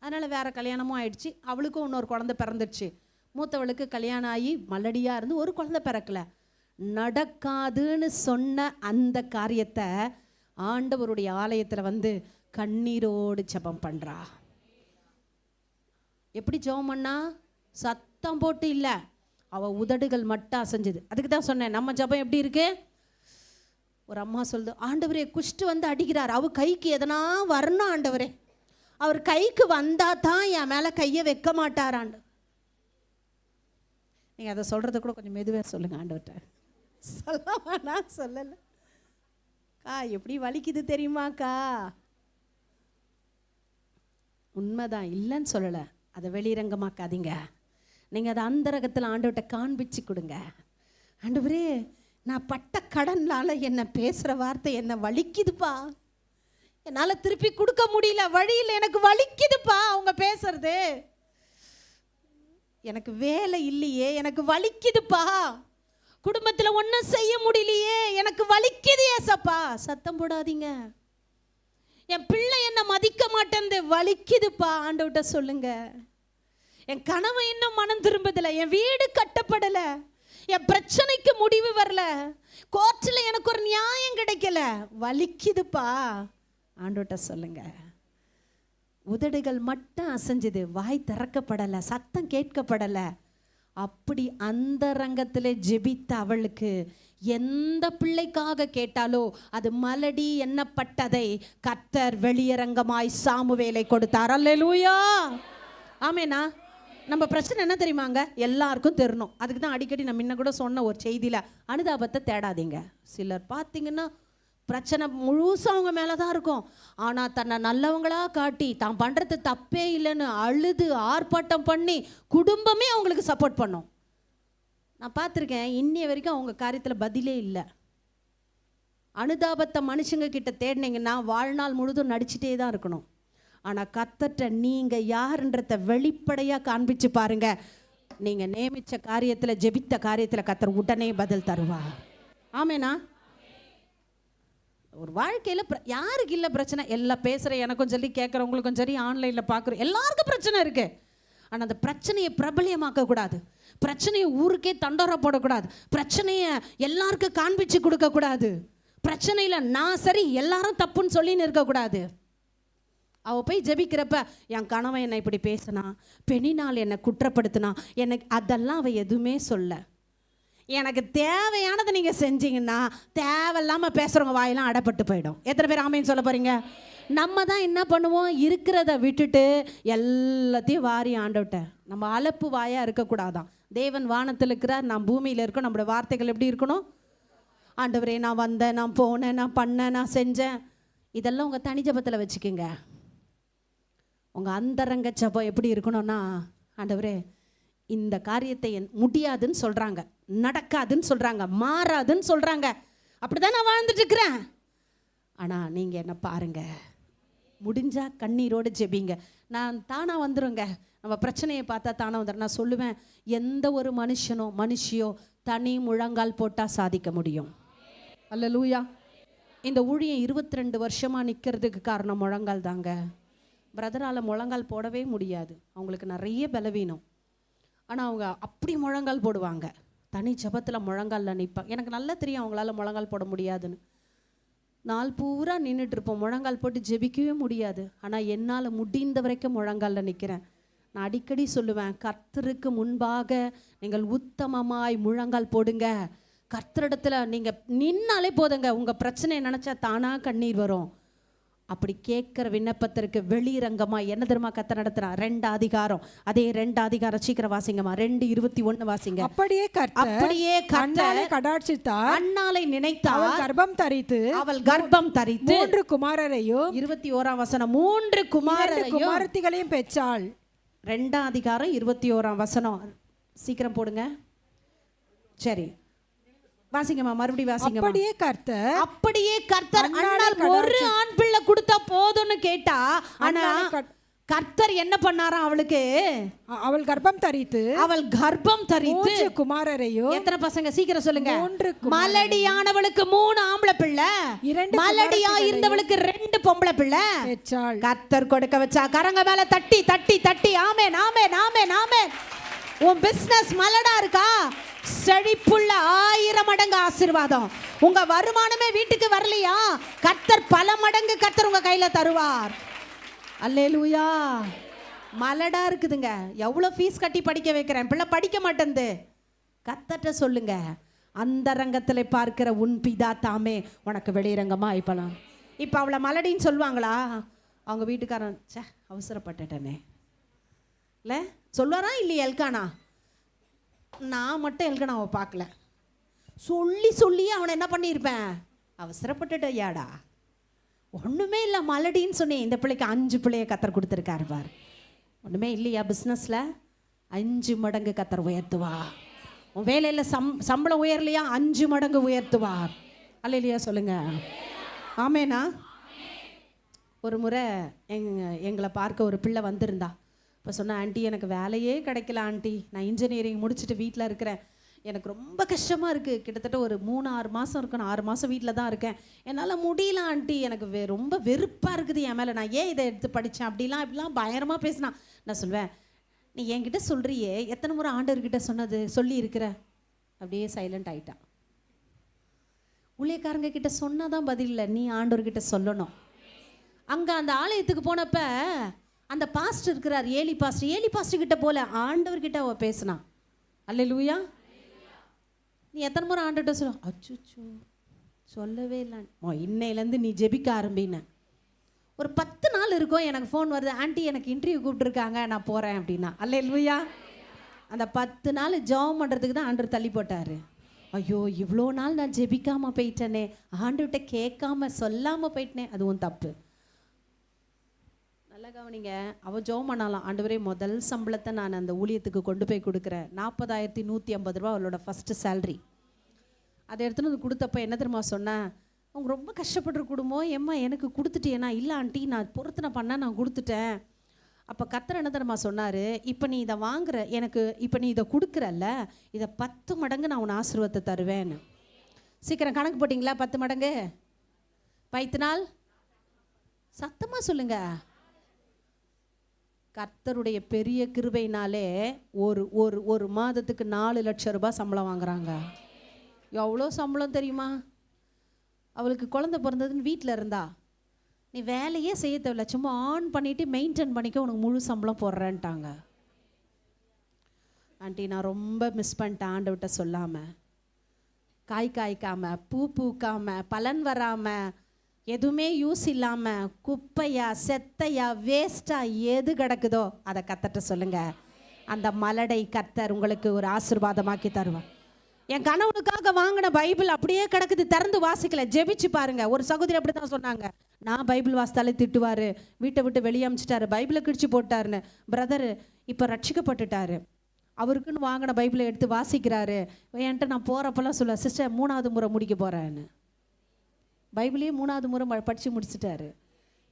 அதனால் வேறு கல்யாணமும் ஆயிடுச்சு. அவளுக்கும் இன்னொரு குழந்தை பிறந்துடுச்சு. மூத்தவளுக்கு கல்யாணம் ஆகி மலடியாக இருந்து ஒரு குழந்தை பிறக்கல. நடக்காதுன்னு சொன்ன அந்த காரியத்தை ஆண்டவருடைய ஆலயத்தில் வந்து கண்ணீரோடு ஜெபம் பண்ணுறா. எப்படி ஜெபம் பண்ணா? சத்தம் போட்டு இல்லை, அவள் உதடுகள் மட்டும் அசைஞ்சுது. அதுக்கு தான் சொன்னேன், நம்ம ஜெபம் எப்படி இருக்கு? ஒரு அம்மா சொல்லுது, ஆண்டவரே குஷ்டு வந்து அடிக்கிறார், அவர் கைக்கு எதனா வரணும் ஆண்டவரே, அவர் கைக்கு வந்தா தான் என் மேலே கையை வைக்க மாட்டார் ஆண்டு. நீங்கள் அதை சொல்கிறத கூட கொஞ்சம் மெதுவாக சொல்லுங்கள் ஆண்டவர்கிட்ட. சொல்லவானா? சொல்லலை கா, எப்படி வலிக்குது தெரியுமாக்கா? உண்மைதான், இல்லைன்னு சொல்லலை. அதை வெளிரங்கமாக்காதீங்க. நீங்கள் அதை அந்தரகத்தில் ஆண்டவர்கிட்ட காண்பிச்சு கொடுங்க. ஆண்டவரே, நான் பட்ட கடனால் என்ன பேசுகிற வார்த்தை என்ன வலிக்குதுப்பா, என்னால் திருப்பி கொடுக்க முடியல, வழியில் எனக்கு வலிக்குதுப்பா அவங்க பேசுறது, எனக்கு வேலை இல்லையே, எனக்கு வலிக்குதுப்பா, குடும்பத்தில் ஒன்றும் செய்ய முடியலையே, எனக்கு வலிக்குது ஏசப்பா. சத்தம் போடாதீங்க. என் பிள்ளை என்ன மதிக்க மாட்டேன், வலிக்குதுப்பா, ஆண்டவர்கிட்ட சொல்லுங்க. என் கனவு இன்னும் மனம் திரும்பதில்லை, என் வீடு கட்டப்படலை, என் பிரச்சனைக்கு முடிவு வரல, கோர்ட்டில் எனக்கு ஒரு நியாயம் கிடைக்கல, வலிக்குதுப்பா, ஆண்டவர்கிட்ட சொல்லுங்க. உதடுகள் மட்டும் அசைஞ்சது, வாய் திறக்கப்படலை, சத்தம் கேட்கப்படலை. அப்படி அந்த ரங்கத்தில் ஜெபித்த அவளுக்கு எந்த பிள்ளைக்காக கேட்டாலோ அது மலடி எண்ணப்பட்டதை கர்த்தர் வெளியரங்கமாய் சாமுவேலை கொடுத்தார். அல்லேலூயா. ஆமேனா? நம்ம பிரச்சனை என்ன தெரியுமாங்க? எல்லாருக்கும் தெரியணும். அதுக்கு தான் அடிக்கடி நான் முன்ன கூட சொன்ன ஒரு செய்தியில், அனுதாபத்தை தேடாதீங்க. சிலர் பார்த்தீங்கன்னா பிரச்சனை முழுசாக அவங்க மேலே தான் இருக்கும். ஆனால் தன்னை நல்லவங்களாக காட்டி தான் பண்ணுறது தப்பே இல்லைன்னு அழுது ஆர்ப்பாட்டம் பண்ணி குடும்பமே அவங்களுக்கு சப்போர்ட் பண்ணும். நான் பார்த்துருக்கேன். இன்னைய வரைக்கும் அவங்க காரியத்தில் பதிலே இல்லை. அனுதாபத்தை மனுஷங்க கிட்ட தேடினீங்கன்னா வாழ்நாள் முழுதும் நடிச்சிட்டே தான் இருக்கணும். ஆனால் கர்த்தர்ட்ட நீங்கள் யாருன்றத வெளிப்படையாக காண்பிச்சு பாருங்க. நீங்கள் நியமித்த காரியத்தில், ஜெபித்த காரியத்தில் கர்த்தர் உடனே பதில் தருவார். ஆமேனா? ஒரு வாழ்க்கையில் யாருக்கு இல்லை பிரச்சனை? எல்லாம் பேசுகிற எனக்கும் சரி, கேட்குறவங்களுக்கும் சரி, ஆன்லைனில் பார்க்குறோம், எல்லாருக்கும் பிரச்சனை இருக்குது. ஆனால் அந்த பிரச்சனையை பிரபலியமாக்கக்கூடாது, பிரச்சனையை ஊருக்கே தண்டோரா போடக்கூடாது, பிரச்சனையை எல்லாருக்கும் காண்பிச்சு கொடுக்கக்கூடாது, பிரச்சனையில் நான் சரி எல்லாரும் தப்புன்னு சொல்லின்னு இருக்கக்கூடாது. அவள் போய் ஜெபிக்கிறப்ப என் கணவன் என்னை இப்படி பேசினா, பெண்ணினால் என்னை குற்றப்படுத்தினா, எனக்கு அதெல்லாம் அவள் எதுவுமே சொல்ல. எனக்கு தேவையானதை நீங்கள் செஞ்சீங்கன்னா தேவையில்லாமல் பேசுகிறவங்க வாயெல்லாம் அடைப்பட்டு போயிடும். எத்தனை பேர் ஆமேன்னு சொல்ல போகிறீங்க? நம்ம தான் என்ன பண்ணுவோம், இருக்கிறத விட்டுட்டு எல்லாத்தையும் வாரி ஆண்டவிட்ட. நம்ம அலப்பு வாயாக இருக்கக்கூடாதான். தேவன் வானத்தில் இருக்கிறார், நான் பூமியில் இருக்கோம். நம்மளோட வார்த்தைகள் எப்படி இருக்கணும்? ஆண்டவரே, நான் வந்தேன், நான் போனேன், நான் பண்ணேன், நான் செஞ்சேன், இதெல்லாம் உங்கள் தனி ஜபத்தில் வச்சுக்கோங்க. உங்கள் அந்தரங்க ஜபம் எப்படி இருக்கணும்னா, ஆண்டவரே இந்த காரியத்தை முடியாதுன்னு சொல்கிறாங்க, நடக்காதுன்னு சொல்கிறாங்க, மாறாதுன்னு சொல்கிறாங்க, அப்படிதான் நான் வாழ்ந்துட்டு இருக்கிறேன். ஆனால் நீங்கள் என்ன பாருங்க, முடிஞ்சா கண்ணீரோடு ஜெபிங்க. நான் தானாக வந்துருங்க. நம்ம பிரச்சனையை பார்த்தா தானாக வந்துடும். நான் சொல்லுவேன், எந்த ஒரு மனுஷியோ தனி முழங்கால் போட்டால் சாதிக்க முடியும். அல்லேலூயா. இந்த ஊழியம் 22 வருஷமாக நிற்கிறதுக்கு காரணம் முழங்கால் தாங்க. பிரதரால் முழங்கால் போடவே முடியாது, அவங்களுக்கு நிறைய பலவீனம். ஆனால் அவங்க அப்படி முழங்கால் போடுவாங்க, தனி ஜபத்தில் முழங்காலில் நிற்பாங்க. எனக்கு நல்லா தெரியும் அவங்களால முழங்கால் போட முடியாதுன்னு. நாள் பூரா நின்றுட்டு இருப்போம், முழங்கால் போட்டு ஜெபிக்கவே முடியாது. ஆனால் என்னால் முடிந்த வரைக்கும் முழங்காலில் நிற்கிறேன். நான் அடிக்கடி சொல்லுவேன், கர்த்தருக்கு முன்பாக நீங்கள் உத்தமமாய் முழங்கால் போடுங்க. கர்த்தரிடத்தில் நீங்கள் நின்னாலே போதுங்க, உங்கள் பிரச்சனையை நினச்சா தானாக கண்ணீர் வரும். அப்படி கேட்குற விண்ணப்பத்திற்கு வெளிரங்கமாக என்ன தெரியுமா கர்த்தர் நடத்துறான்? 2 அதிகாரம், அதே 2 அதிகாரம் சீக்கிரம் வாசிங்கம்மா, 2:21 வாசிங்க. அப்படியே கர்த்தர் கடாட்சித்தார், அன்னாளை நினைத்தார், அவள் கர்ப்பம் தரித்து 3 குமாரரையும் 21ஆம் வசனம் 3 குமாரத்திகளையும் பெற்றாள். 2 அதிகாரம் 21ஆம் வசனம் சீக்கிரம் போடுங்க. சரி வாசிங்கம்மா, மறுபடியும் வாசிங்க. அப்படியே கர்த்தர் அன்னாள் ஒரு ஆண் பிள்ளை கொடுத்தா போதும்னு கேட்டா, ஆனா கர்த்தர் என்ன பண்ணாராம்? அவளுக்கு அவள் கர்ப்பம் தரித்து 3 குமாரரையும். எத்தனை பசங்க சீக்கிரம் சொல்லுங்க? மலடியானவளுக்கு 3 ஆம்பளை பிள்ளை, மலடியா இருந்தவளுக்கு 2 பொம்பளை பிள்ளை கர்த்தர் கொடுக்க வச்சா. கரங்க மேல தட்டி தட்டி தட்டி ஆமென் ஆமென் ஆமென் ஆமென். உன் பிசினஸ் மலடா இருக்கா? செழிப்புள்ள 1000 மடங்கு ஆசீர்வாதம். உங்க வருமானமே வீட்டுக்கு வரலையா? கர்த்தர் பல மடங்கு கர்த்தர் உங்க கையில தருவார். அல்லேலூயா. மலடா இருக்குதுங்க, எவ்வளவு ஃபீஸ் கட்டி படிக்க வைக்கிறேன், பிள்ளை படிக்க மாட்டேங்குது. கர்த்தர்ட்ட சொல்லுங்க, அந்த ரங்கத்துல பார்க்கிற உன் பிதா தாமே உனக்கு வெளிரங்கமா ஆயிப்பலாம். இப்ப அவளை மலடின்னு சொல்லுவாங்களா? அவங்க வீட்டுக்காரன் சே அவசரப்பட்டுட்டனே இல்ல சொல்லுவாரா இல்லையா? எல்கானா நான் மட்டும் எல்கானாவை பார்க்கல, சொல்லி சொல்லி அவனை என்ன பண்ணியிருப்பேன், அவசரப்பட்டுட்டயாடா. ஒன்றுமே இல்லை, மலடின்னு சொன்னேன். இந்த பிள்ளைக்கு 5 பிள்ளைய கத்தர் கொடுத்துருக்காரு பார். ஒன்றுமே இல்லையா? பிஸ்னஸில் 5 மடங்கு கத்தர் உயர்த்துவா. உன் வேலையில் சம்பளம் உயரலையா? 5 மடங்கு உயர்த்துவார். அல்லையா சொல்லுங்க ஆமேனா. ஒரு முறை எங்களை பார்க்க ஒரு பிள்ளை வந்திருந்தா. இப்போ சொன்ன, ஆண்டி எனக்கு வேலையே கிடைக்கல ஆண்டி, நான் இன்ஜினியரிங் முடிச்சுட்டு வீட்டில் இருக்கிறேன், எனக்கு ரொம்ப கஷ்டமாக இருக்குது, கிட்டத்தட்ட ஒரு 3-6 மாதம் இருக்கணும், 6 மாதம் வீட்டில் தான் இருக்கேன், என்னால் முடியல ஆண்டி, எனக்கு ரொம்ப வெறுப்பாக இருக்குது என் மேலே, நான் ஏன் இதை எடுத்து படித்தேன் அப்படிலாம் இப்படிலாம் பயங்கரமாக பேசினா. நான் சொல்வேன், நீ என்கிட்ட சொல்கிறியே, எத்தனை முறை ஆண்டவர்கிட்ட சொல்லி இருக்கிற? அப்படியே சைலண்ட் ஆகிட்டான். ஊழியக்காரங்க கிட்ட சொன்னாதான் பதில் இல்லை, நீ ஆண்டவர்கிட்ட சொல்லணும். அங்கே அந்த ஆலயத்துக்கு போனப்ப அந்த பாஸ்டர் இருக்கிறார், ஏலி பாஸ்டர் கிட்ட போல ஆண்டவர்கிட்ட அவ பேசினான். அல்லேலூயா. நீ எத்தனை முறை ஆண்டவர்கிட்ட சொல்ல? அச்சுச்சோ சொல்லவே இல்லை, இன்னையிலேருந்து நீ ஜெபிக்க ஆரம்பின. ஒரு 10 நாள் இருக்கும், எனக்கு ஃபோன் வருது, ஆண்டி எனக்கு இன்டர்வியூ கூப்பிட்டுருக்காங்க, நான் போகிறேன் அப்படின்னா. அல்லேலூயா. அந்த 10 நாள் ஜெபம் பண்ணுறதுக்கு தான் ஆண்டவர் தள்ளி போட்டார். ஐயோ இவ்வளோ நாள் நான் ஜெபிக்காமல் போயிட்டேனே, ஆண்டவர்கிட்ட கேட்காம சொல்லாமல் போயிட்டேனே, அதுவும் தப்பு. நல்லா கவனிங்க. அவள் ஜெபம் பண்ணாலாம், ஆண்டவரே முதல் சம்பளத்தை நான் அந்த ஊழியத்துக்கு கொண்டு போய் கொடுக்குறேன். 40,150 ரூபா அவளோட ஃபஸ்ட்டு சேல்ரி. அதை எடுத்துன்னு வந்து கொடுத்தப்ப என்ன தெரியுமா சொன்னேன்? அவங்க ரொம்ப கஷ்டப்படுற குடும்பம், ஏம்மா எனக்கு கொடுத்துட்டேனா? இல்லை ஆண்டி நான் பொருத்தனை பண்ண நான் கொடுத்துட்டேன். அப்போ கர்த்தர் என்ன தெரியுமா சொன்னார்? இப்போ நீ இதை வாங்குற, எனக்கு இப்போ நீ இதை கொடுக்குறல்ல, இதை 10 மடங்கு நான் உன் ஆசீர்வாதத்தை தருவேன்னு. சீக்கிரம் கணக்கு போட்டிங்களா? 10 மடங்கு 10 நாள் சத்தமாக சொல்லுங்க. கர்த்தருடைய பெரிய கிருபையினாலே ஒரு மாதத்துக்கு 4 லட்சம் ரூபாய் சம்பளம் வாங்குறாங்க. எவ்வளோ சம்பளம் தெரியுமா? அவளுக்கு குழந்தை பிறந்ததுன்னு வீட்டில் இருந்தா, நீ வேலையே செய்ய தேவையில்ல, சும்மா ஆன் பண்ணிட்டு மெயின்டைன் பண்ணிக்க, உனக்கு முழு சம்பளம் போடுறேன்ட்டாங்க. ஆண்டி நான் ரொம்ப மிஸ் பண்ணிட்டேன் ஆண்டவர்கிட்ட சொல்லாமல், காய்க்காம பூ பூக்காம பலன் வராமல் எதுவுமே யூஸ் இல்லாமல் குப்பையா செத்தையா வேஸ்டா எது கிடக்குதோ அதை கர்த்தர்ட்ட சொல்லுங்க. அந்த மலடை கர்த்தர் உங்களுக்கு ஒரு ஆசீர்வாதமாக்கி தருவார். என் கணவனுக்காக வாங்கின பைபிள் அப்படியே கிடக்குது, திறந்து வாசிக்கல, ஜெபிச்சு பாருங்க. ஒரு சகோதரி அப்படி தான் சொன்னாங்க, நான் பைபிள் வாசித்தாலே திட்டுவார், வீட்டை விட்டு வெளியே அமிச்சிட்டாரு, பைபிளை கிழிச்சு போட்டாருன்னு. பிரதர் இப்போ ரட்சிக்கப்பட்டுட்டாரு, அவருக்குன்னு வாங்கின பைபிளை எடுத்து வாசிக்கிறாரு. என்கிட்ட நான் போகிறப்பெல்லாம் சொல்ல, சிஸ்டர் 3வது முறை முடிக்க போகிறேன்னு. பைபிளையே 3வது முறை படித்து முடிச்சிட்டாரு.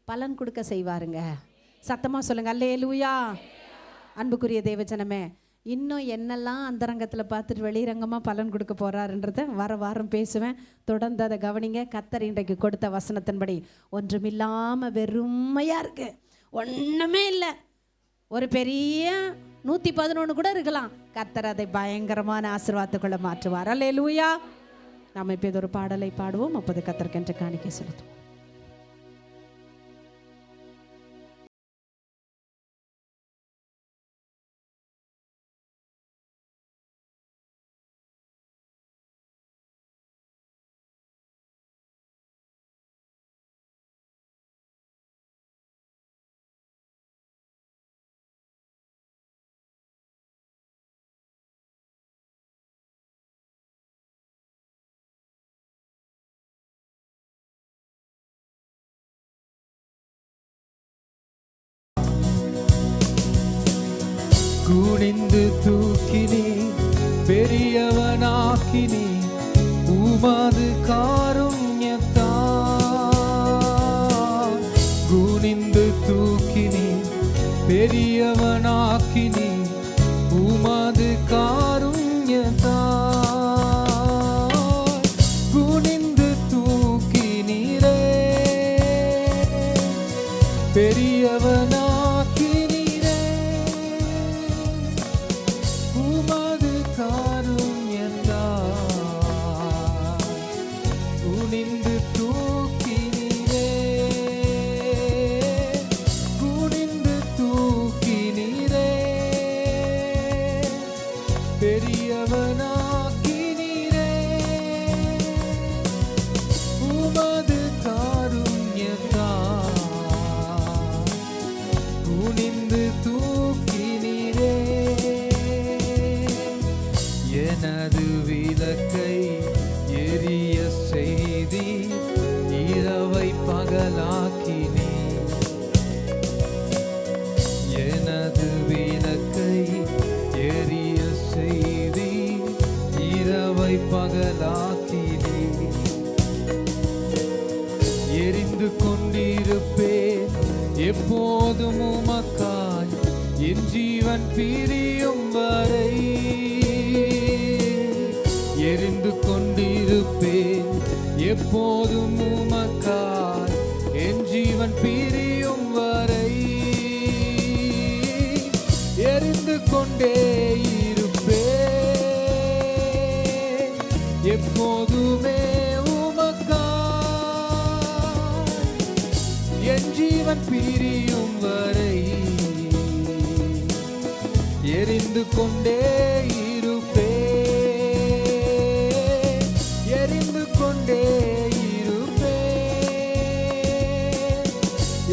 பலன் கொடுக்க செய்வாருங்க. சத்தமாக சொல்லுங்கள் அல்லேலூயா. அன்புக்குரிய தேவஜனமே, இன்னும் என்னெல்லாம் அந்தரங்கத்தில் பார்த்துட்டு வெளிரங்கமாக பலன் கொடுக்க போகிறாருன்றதை வர வாரம் பேசுவேன். தொடர்ந்து அதை கவனிங்க. கர்த்தர் இன்றைக்கு கொடுத்த வசனத்தின்படி ஒன்றுமில்லாமல் வெறுமையாக இருக்குது, ஒன்றுமே இல்லை. ஒரு பெரிய 111 கூட இருக்கலாம். கர்த்தர் அதை பயங்கரமான ஆசீர்வாதத்துக்குள்ள மாற்றுவார். அல்லேலூயா. நாம் இப்போ இது ஒரு பாடலை பாடுவோம். அப்போது கர்த்தருக்கென்று காணிக்கை செலுத்துவோம். குனிந்து தூக்கினே பெரியவனாக்கினே உமது காருண்யத்தால். குனிந்து தூக்கினே பெரியவனாக்கினே உமது காருண்யத்தால். குனிந்து தூக்கினீரே பெரியவனா எனது விளக்கை எரிய செய்தி இரவை பகலாக்கினே. எனது விளக்கை எரிய செய்தி இரவை பகலாக்கினே. எரிந்து கொண்டிருப்பேன் எப்போதும் உமக்காய் என் ஜீவன் பிரியும் வரை. எரிந்து கொண்டிருப்பேன் எப்போதும் உமக்காய் என் ஜீவன் பிரியும் வரை. எரிந்து கொண்டே இருப்பேன் எப்போதுமே உமக்காய் என் ஜீவன் பிரியும் வரை. எரிந்து கொண்டே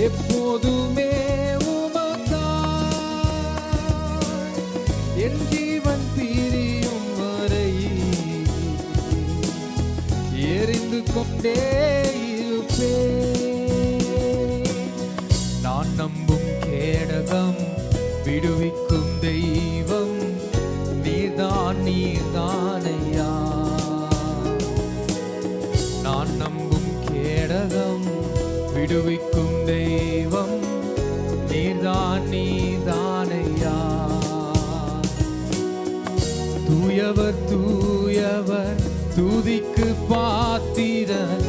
எப்போதுமே உமக்காய் என் ஜீவன் பிரியும் வரை. எரிந்து கொண்டே இருப்பேன். நான் நம்பும் கேடகம் விடுவிக்கும் தெய்வம் நீர்தான் நீர்தானையா. நான் நம்பும் கேடகம் விடுவிக்கும் தெய்வம் நீர்தான் நீர்தானையா. தூயவர் தூயவர் துதிக்கு பாத்திரர்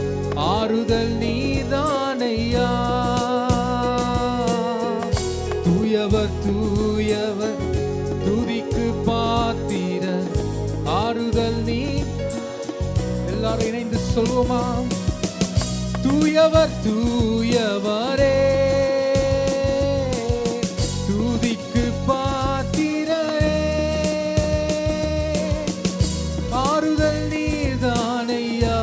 ஆறுதல் நீர்தானையா. தூயவர் தூயவர் துதிக்கு பாத்திரர் ஆறுதல் நீ. எல்லாரும் இணைந்து சொல்வோமா? தூயவர் தூயவரே துதிக்கு பாத்திரரே ஆறுதல் நீர்தானையா.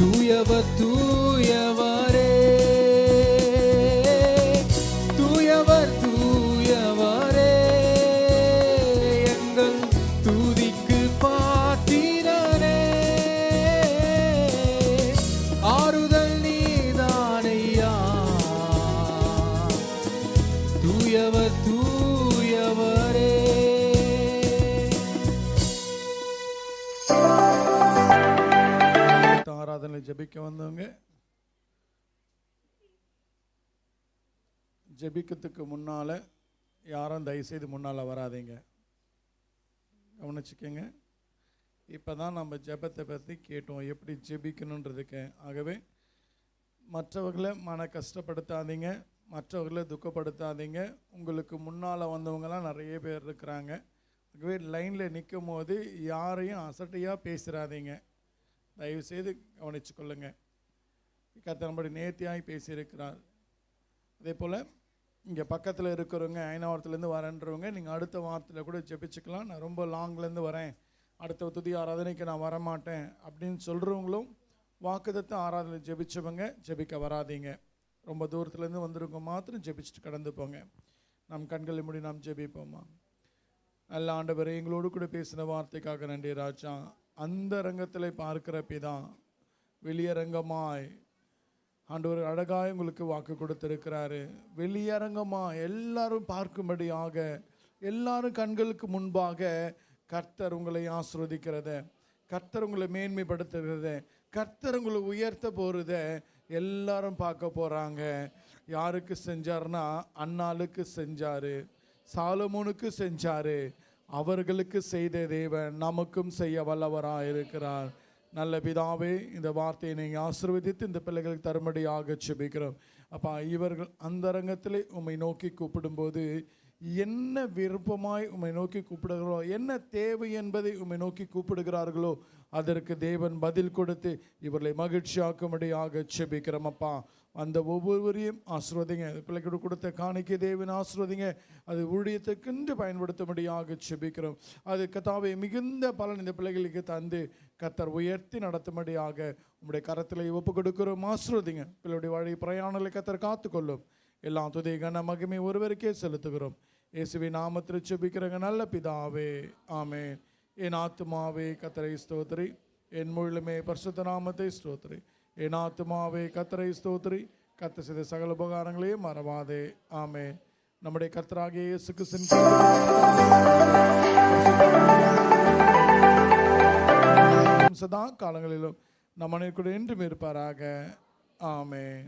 தூயவர் தூயவரே தூயவர் தூயவரே எங்கள் துதிக்கு பாத்திரரே ஆறுதல் நீர்தானையா. தூயவர் தூயவரே. ஜெபிக்க வந்தவங்க ஜெபிக்கிறதுக்கு முன்னால் யாரும் தயவுசெய்து முன்னால் வராதீங்க, கவனிச்சுக்கோங்க. இப்போ தான் நம்ம ஜெபத்தை பற்றி கேட்டோம், எப்படி ஜெபிக்கணுன்றதுக்கு. ஆகவே மற்றவர்களை மன கஷ்டப்படுத்தாதீங்க, மற்றவர்களை துக்கப்படுத்தாதீங்க. உங்களுக்கு முன்னால் வந்தவங்களாம் நிறைய பேர் இருக்கிறாங்க. ஆகவே லைனில் நிற்கும் போது யாரையும் அசட்டையாக பேசிடாதீங்க, தயவுசெய்து கவனித்து கொள்ளுங்க. கர்த்தர் நம்முடைய நேர்த்தியாய் பேசியிருக்கிறார். அதே போல் இங்கே பக்கத்தில் இருக்கிறவங்க, ஐநாவரத்துலேருந்து வரேன்றவங்க, நீங்கள் அடுத்த வாரத்தில் கூட ஜெபிச்சுக்கலாம். நான் ரொம்ப லாங்லேருந்து வரேன், அடுத்த துதி ஆராதனைக்கு நான் வரமாட்டேன் அப்படின்னு சொல்கிறவங்களும் வாக்குத்தத்த ஆராதனை ஜெபிச்சவங்க ஜெபிக்க வராதீங்க. ரொம்ப தூரத்துலேருந்து வந்திருக்க மாத்திரம் ஜெபிச்சுட்டு கடந்து போங்க. நம் கண்களை மூடி நாம் ஜெபிப்போமா. நல்ல ஆண்டவரே, எங்களோடு கூட பேசின வார்த்தைக்காக நன்றி ராஜா. அந்த ரங்கத்தில் பார்க்கிற பிதா வெளியரங்கமாய் ஆண்டவர் அழகாய் உங்களுக்கு வாக்கு கொடுத்திருக்கிறாரு. வெளியரங்கமாக எல்லாரும் பார்க்கும்படியாக, எல்லாரும் கண்களுக்கு முன்பாக கர்த்தர் உங்களை ஆசீர்வதிக்கிறத, கர்த்தர் உங்களை மேன்மைப்படுத்துகிறத, கர்த்தர் உங்களை உயர்த்த போகிறத எல்லாரும் பார்க்க போகிறாங்க. யாருக்கு செஞ்சார்னா அன்னாளுக்கு செஞ்சார், சாலமோனுக்கு செஞ்சார். அவர்களுக்கு செய்த தேவன் நமக்கும் செய்ய வல்லவராக இருக்கிறார். நல்ல பிதாவே, இந்த வார்த்தையை நீங்கள் ஆசீர்வதித்து இந்த பிள்ளைகளுக்கு தரும்படியாக ஜெபிக்கிறோம். அப்பா, இவர்கள் அந்த அரங்கத்திலே உம்மை நோக்கி கூப்பிடும்போது என்ன விருப்பமாய் உம்மை நோக்கி கூப்பிடுகிறோ, என்ன தேவை என்பதை உம்மை நோக்கி கூப்பிடுகிறார்களோ அதற்கு தேவன் பதில் கொடுத்து இவர்களை மகிழ்ச்சியாக்கும்படியாக ஜெபிக்கிறோம். அப்பா, அந்த ஒவ்வொருவரையும் ஆசீர்வதிங்க. பிள்ளைக்கு கொடுத்த காணிக்கை தேவன் ஆசீர்வதிங்க. அது ஊழியத்துக்கென்று பயன்படுத்தும்படியாக ஜெபிக்கிறோம். அது கர்த்தாவே மிகுந்த பலன் இந்த பிள்ளைகளுக்கு தந்து கர்த்தர் உயர்த்தி நடத்தும்படியாக உங்களுடைய கரத்தில் ஒப்பு கொடுக்கிறோம். ஆசீர்வதிங்க. பிள்ளையுடைய வழி பிரயாணங்களை கர்த்தர் காத்துக்கொள்ளும். எல்லா துதி கன மகிமை ஒருவருக்கே செலுத்துகிறோம். இயேசுவின் நாமத்தில் ஜெபிக்கிறங்க நல்ல பிதாவே, ஆமென். என் ஆத்துமாவே கர்த்தரை ஸ்தோத்திரி, என் முழுமே பரிசுத்த நாமத்தை ஸ்தோத்திரி. என் ஆத்துமாவே கர்த்தரை ஸ்தோத்திரி, கர்த்தர் செய்த சகல உபகாரங்களையும் மறவாதே, ஆமென். நம்முடைய கர்த்தராகிய இயேசு கிறிஸ்துவின் சதா காலங்களிலும் நம் அனைவருக்கும் என்றும் இருப்பாராக, ஆமென்.